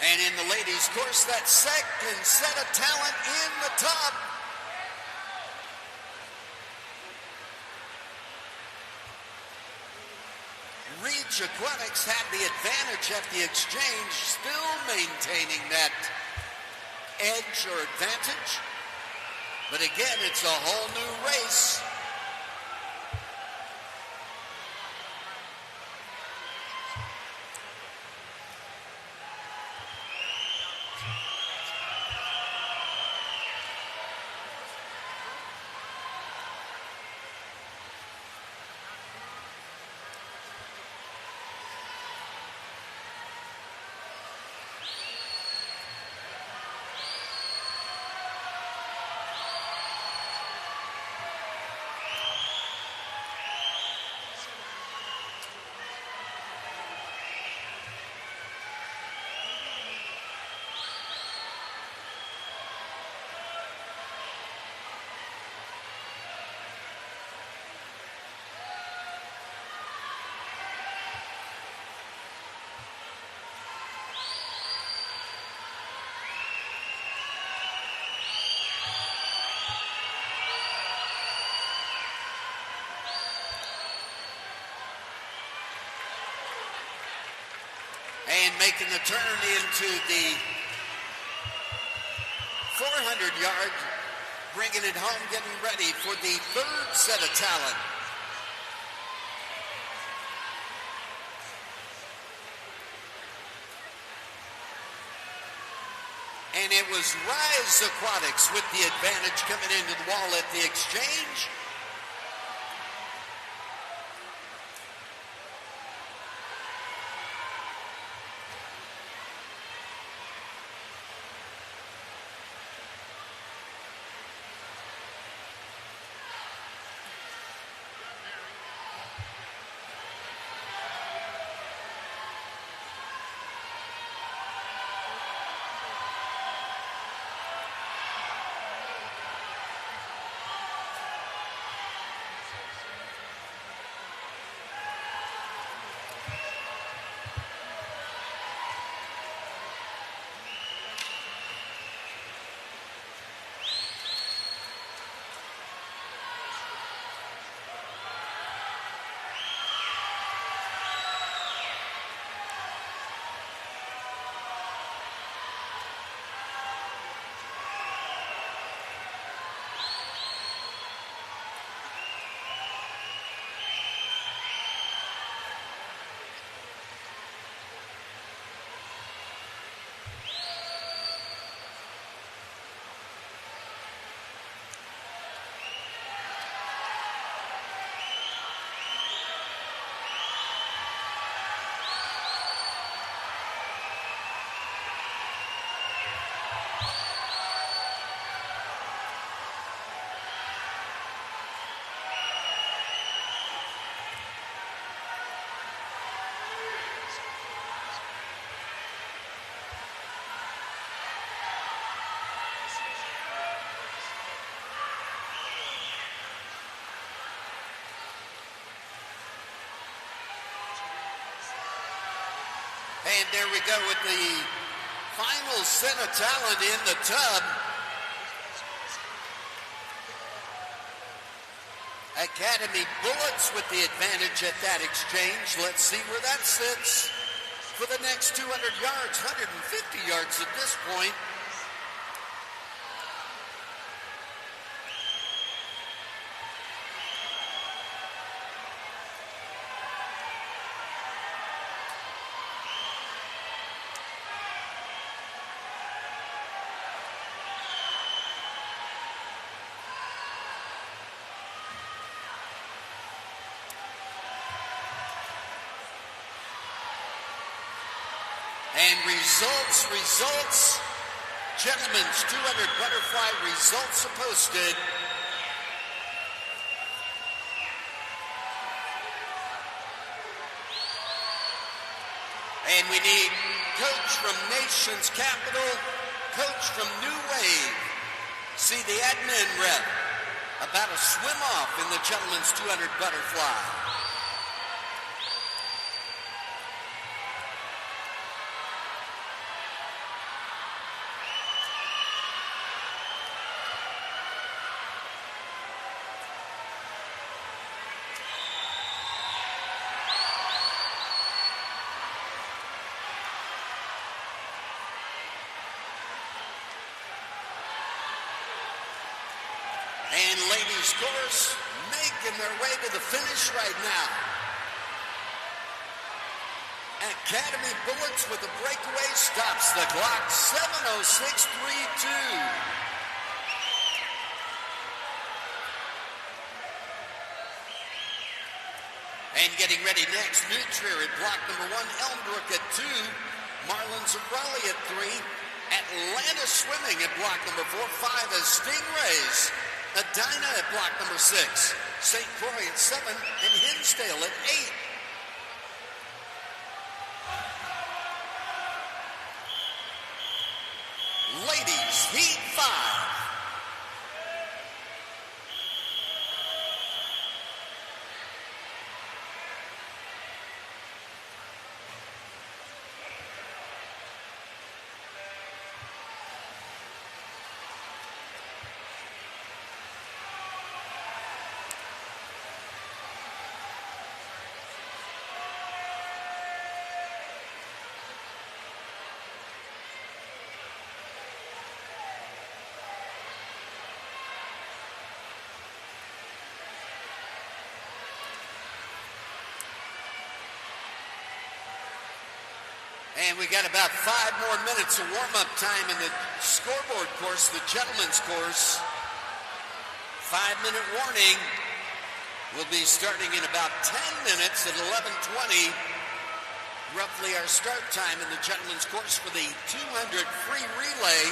[SPEAKER 1] And in the ladies' course, that second set of talent in the top. Reach Aquatics had the advantage at the exchange, still maintaining that edge or advantage. But again, it's a whole new race. And making the turn into the 400 yard, bringing it home, getting ready for the third set of talent. And it was Rise Aquatics with the advantage coming into the wall at the exchange. And there we go with the final set of talent in the tub. Academy Bullets with the advantage at that exchange. Let's see where that sits for the next 200 yards, 150 yards at this point. And results. Gentlemen's 200 butterfly results are posted. And we need coach from Nation's Capital, coach from New Wave. See the admin rep about to swim off in the gentlemen's 200 butterfly. And ladies' course making their way to the finish right now. Academy Bullets with a breakaway stops the clock, 7:06.32. And getting ready next, Nutrier at block number 1, Elmbrook at 2, Marlins of Raleigh at 3, Atlanta Swimming at block number 4, 5 as Stingrays. Edina at block number 6, St. Croix at 7, and Hinsdale at 8. Ladies, Heat 5. And we got about 5 more minutes of warm-up time in the scoreboard course, the gentlemen's course. 5-minute warning. We'll be starting in about 10 minutes at 11:20. Roughly our start time in the gentlemen's course for the 200 free relay.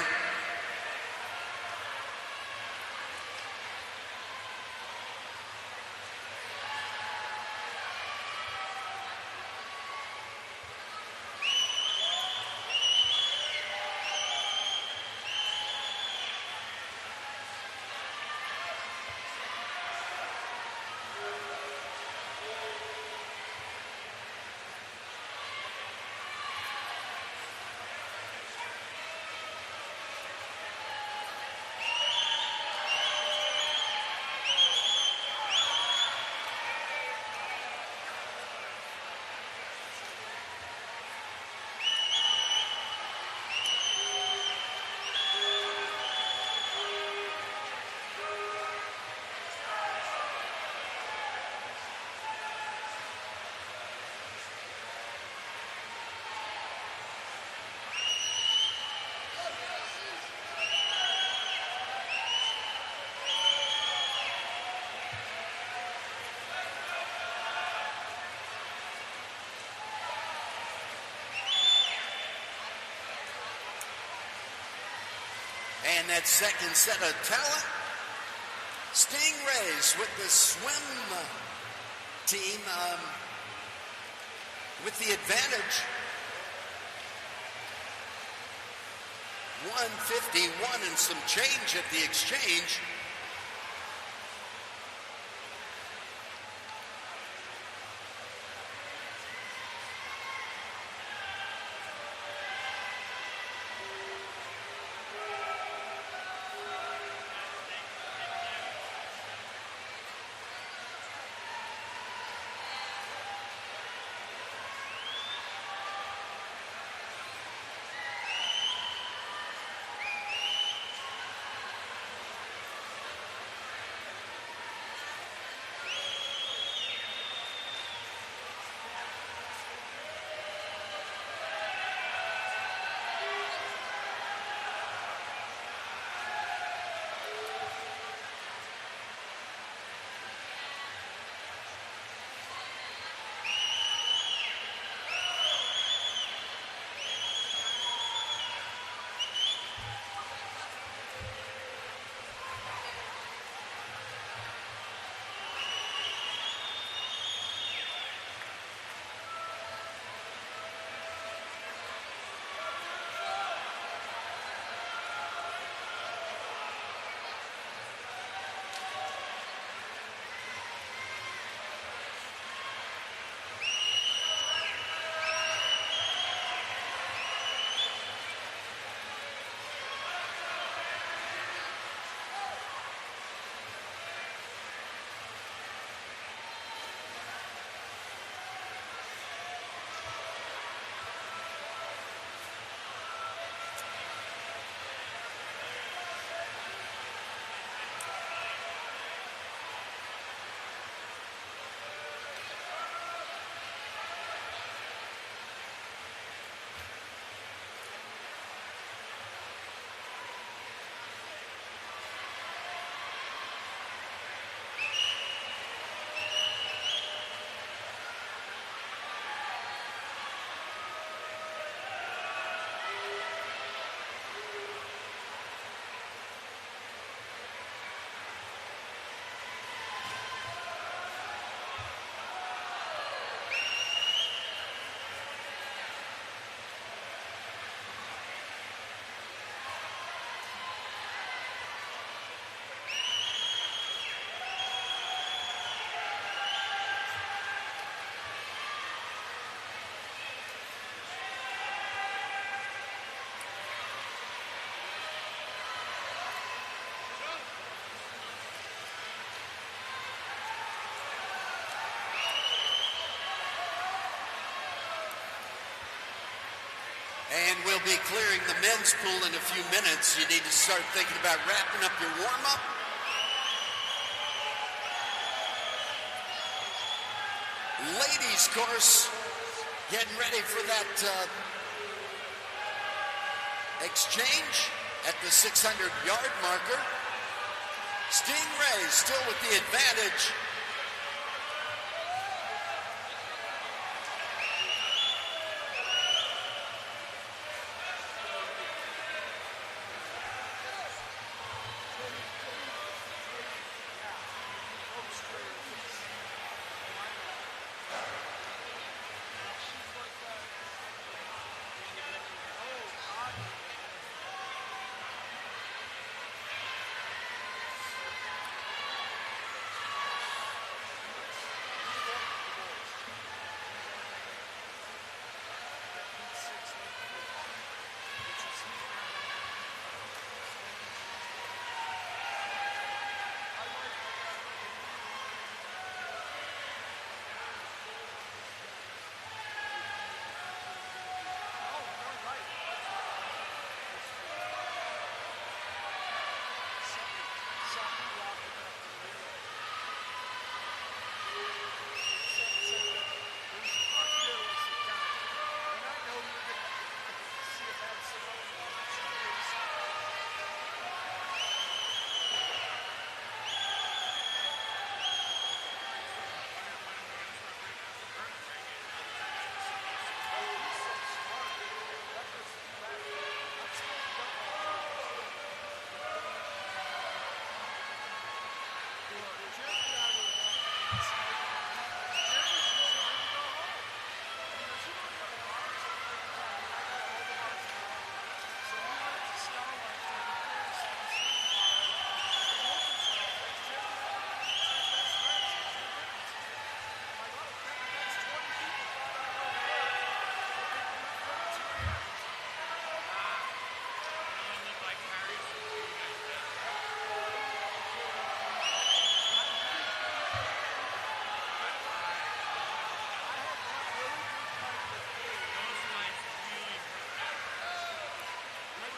[SPEAKER 1] And that second set of talent, Stingrays with the swim team with the advantage. 151 and some change at the exchange. And we'll be clearing the men's pool in a few minutes. You need to start thinking about wrapping up your warm-up. Ladies course, getting ready for that exchange at the 600-yard marker. Stingray still with the advantage.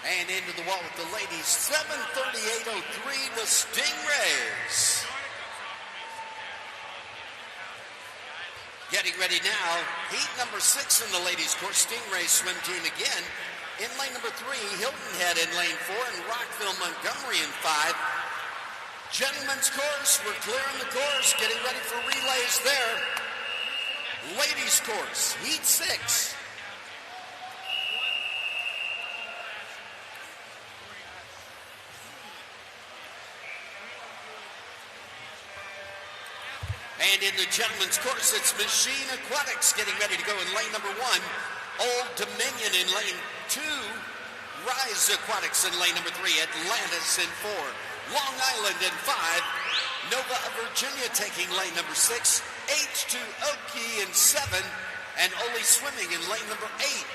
[SPEAKER 1] And into the wall with the ladies, 7:38:03, the Stingrays. Getting ready now, heat number 6 in the ladies' course, Stingray swim team again. In lane number 3, Hilton Head in lane 4, and Rockville Montgomery in 5. Gentlemen's course, we're clearing the course, getting ready for relays there. Ladies' course, heat 6. And in the gentlemen's course, it's Machine Aquatics getting ready to go in lane number 1. Old Dominion in lane 2. Rise Aquatics in lane number 3. Atlantis in 4. Long Island in 5. Nova of Virginia taking lane number 6. H2 Oki in 7. And Oli Swimming in lane number 8.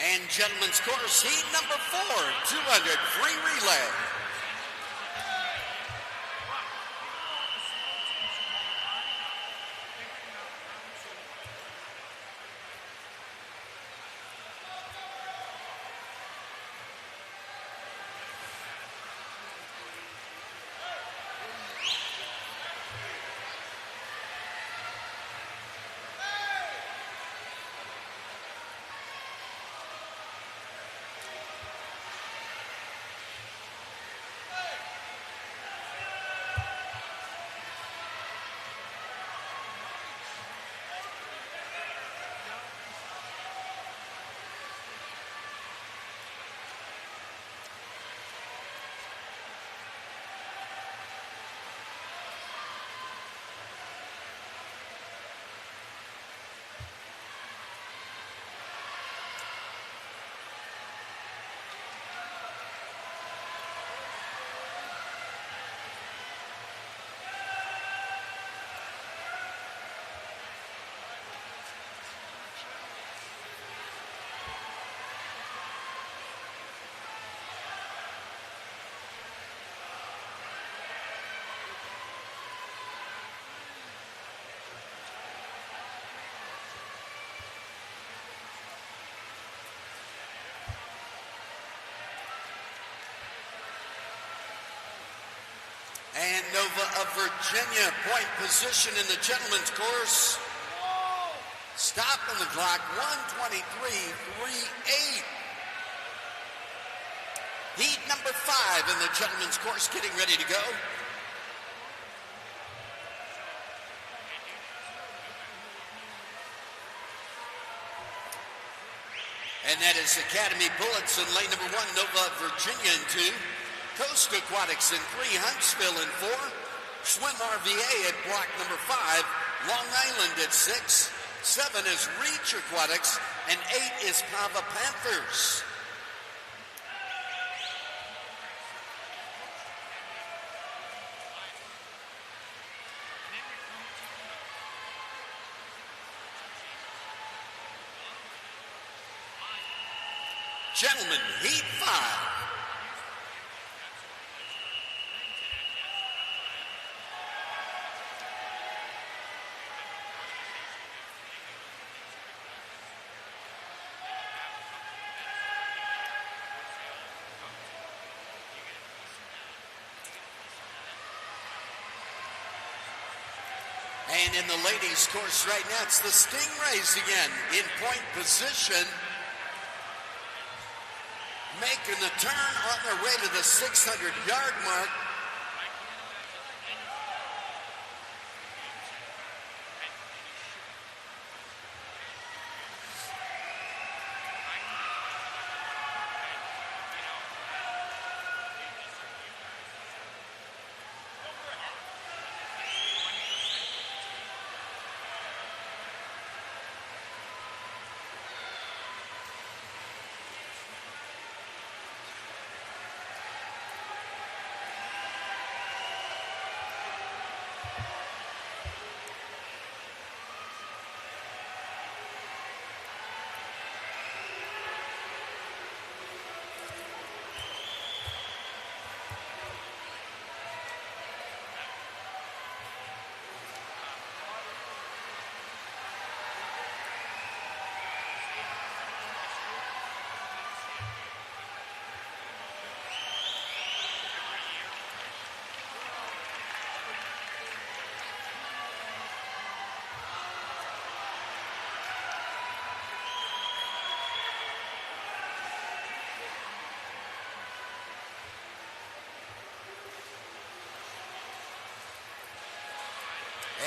[SPEAKER 1] And gentlemen's course, heat number 4, 200 free relay. And Nova of Virginia, point position in the gentlemen's course. Stop on the clock, 1:23.38. Heat number 5 in the gentlemen's course, getting ready to go. And that is Academy Bullets in lane number 1, Nova of Virginia in 2. Coast Aquatics in 3, Huntsville in 4, Swim RVA at block number 5, Long Island at 6, 7 is Reach Aquatics, and 8 is Pava Panthers. Gentlemen, heat 5. And in the ladies' course right now, it's the Stingrays again in point position. Making the turn on their way to the 600-yard mark.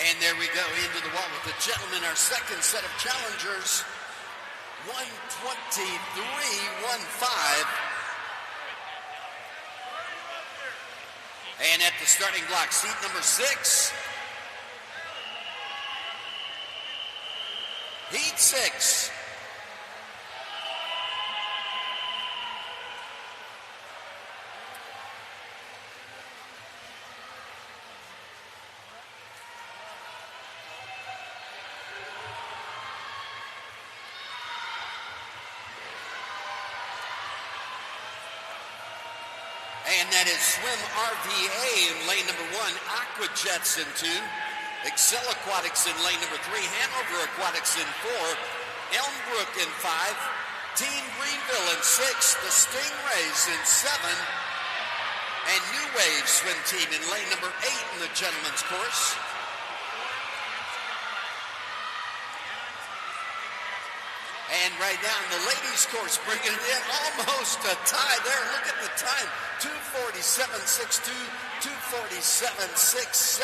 [SPEAKER 1] And there we go, into the wall with the gentlemen, our second set of challengers, 1:23.15. And at the starting block, seat number 6. Heat 6. And that is Swim RVA in lane number 1, Aqua Jets in 2, Excel Aquatics in lane number 3, Hanover Aquatics in 4, Elmbrook in 5, Team Greenville in 6, the Stingrays in 7, and New Wave Swim Team in lane number 8 in the gentlemen's course. And right now in the ladies' course, bringing it in almost a tie there. Look at the time, 2:47.62, 2:47.67.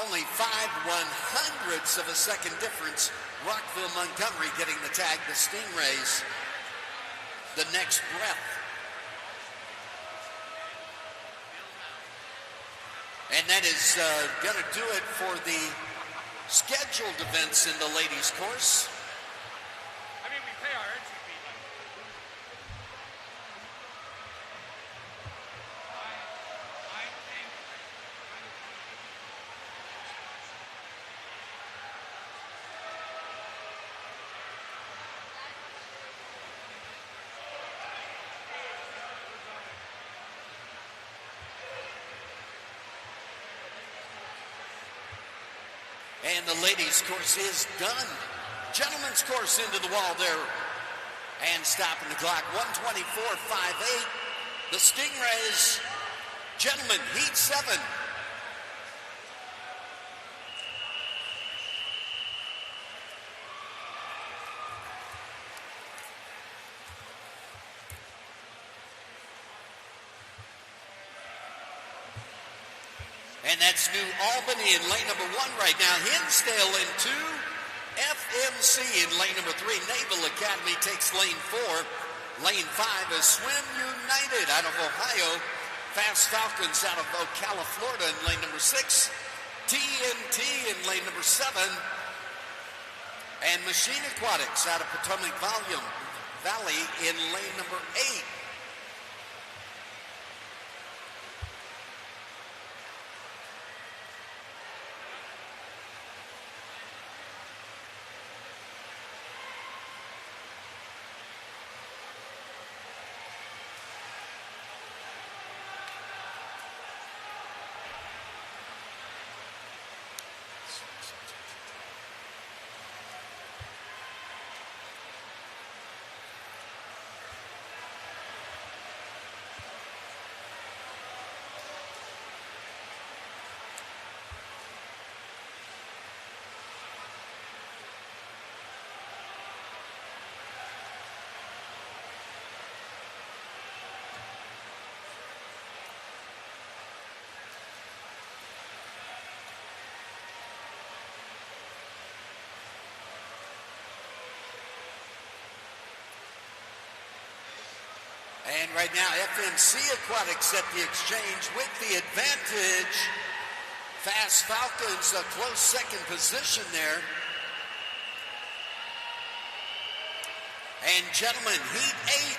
[SPEAKER 1] Only 5/100ths of a second difference. Rockville Montgomery getting the tag, the Stingrays, the next breath. And that is going to do it for the scheduled events in the ladies' course. And the ladies' course is done. Gentlemen's course into the wall there. And stopping the clock, 1:24.58. The Stingrays, gentlemen, heat 7. And that's New Albany in lane number 1 right now. Hinsdale in 2. FMC in lane number 3. Naval Academy takes lane 4. Lane 5 is Swim United out of Ohio. Fast Falcons out of Ocala, Florida in lane number 6. TNT in lane number 7. And Machine Aquatics out of Potomac Valley in lane number 8. And right now, FMC Aquatics at the exchange with the advantage. Fast Falcons, a close second position there. And gentlemen, heat 8.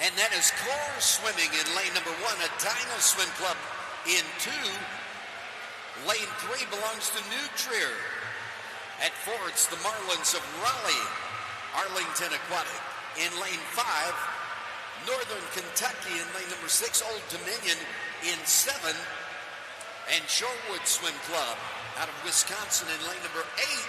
[SPEAKER 1] And that is Core Swimming in lane number 1, a Dino Swim Club in 2. Lane 3 belongs to New Trier. At 4, it's the Marlins of Raleigh. Arlington Aquatic. In lane 5, Northern Kentucky in lane number 6, Old Dominion in 7. And Shorewood Swim Club out of Wisconsin in lane number 8.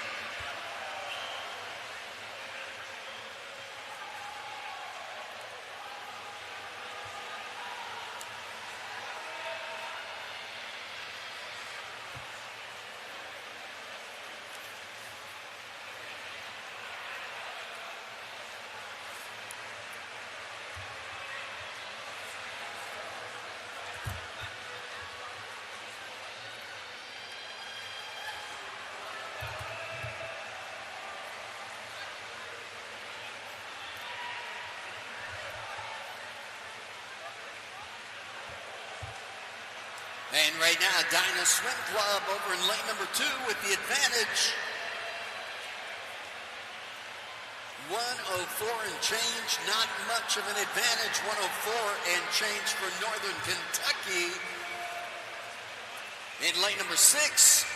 [SPEAKER 1] And right now, Dino Swim Club over in lane number 2 with the advantage. 104 and change, not much of an advantage. 104 and change for Northern Kentucky. In lane number 6,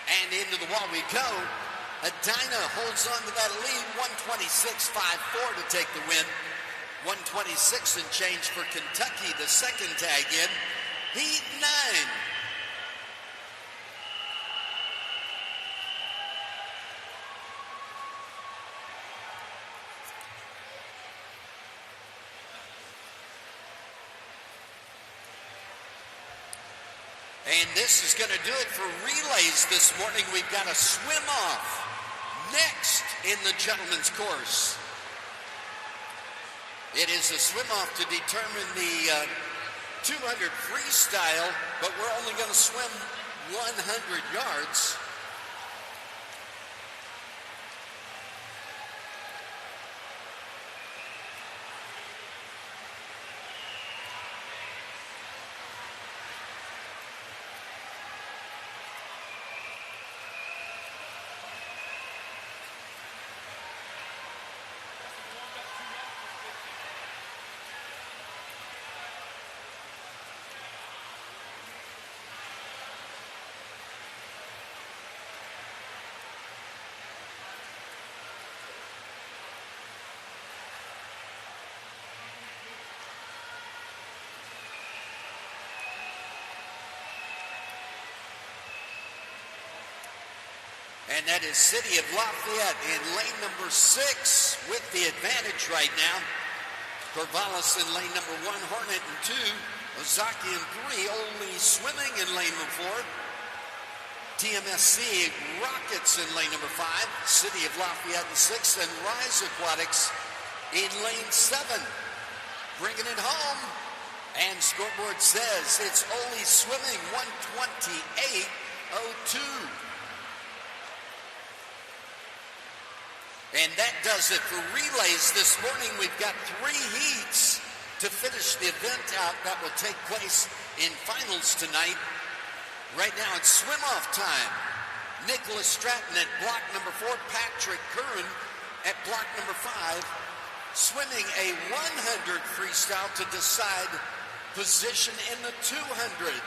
[SPEAKER 1] and into the wall we go. Edina holds on to that lead, 126.54 to take the win. 126 and change for Kentucky, the second tag in. Heat 9. And this is going to do it for relays this morning. We've got a swim off next in the gentlemen's course. It is a swim off to determine the 200 freestyle, but we're only going to swim 100 yards. And that is City of Lafayette in lane number 6 with the advantage right now. Corvallis in lane number 1, Hornet in 2, Ozaki in 3, Only Swimming in lane number 4. TMSC Rockets in lane number 5, City of Lafayette in 6, and Rise Aquatics in lane 7. Bringing it home, and scoreboard says it's Only Swimming, 128.02. And that does it for relays this morning. We've got 3 heats to finish the event out that will take place in finals tonight. Right now it's swim-off time. Nicholas Stratton at block number 4, Patrick Curran at block number 5, swimming a 100 freestyle to decide position in the 200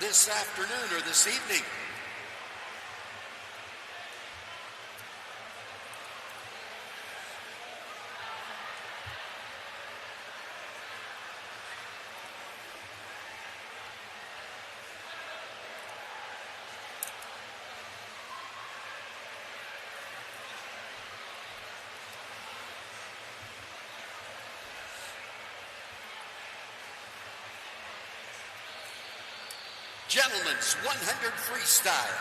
[SPEAKER 1] this afternoon or this evening. Gentlemen's 100 freestyle.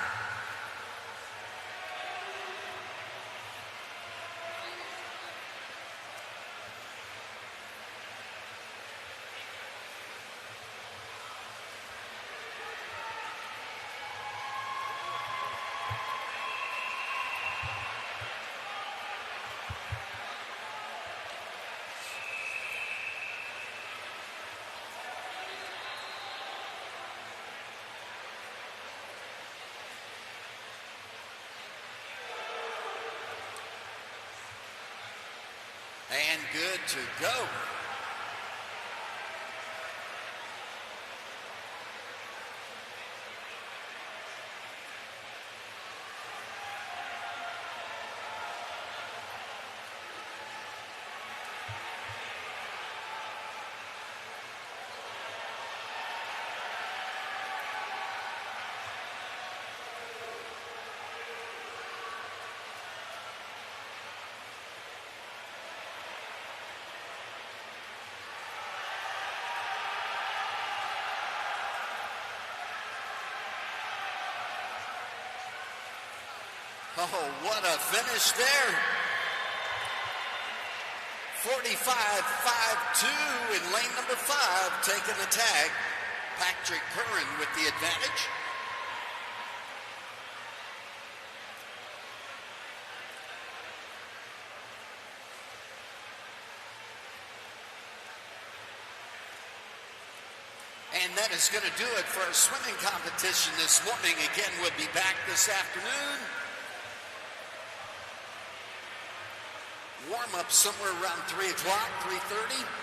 [SPEAKER 1] And good to go. Oh, what a finish there. 45.52 in lane number 5, taking the tag. Patrick Curran with the advantage. And that is going to do it for our swimming competition this morning. Again, we'll be back this afternoon. warm-up somewhere around 3 o'clock, 3:30.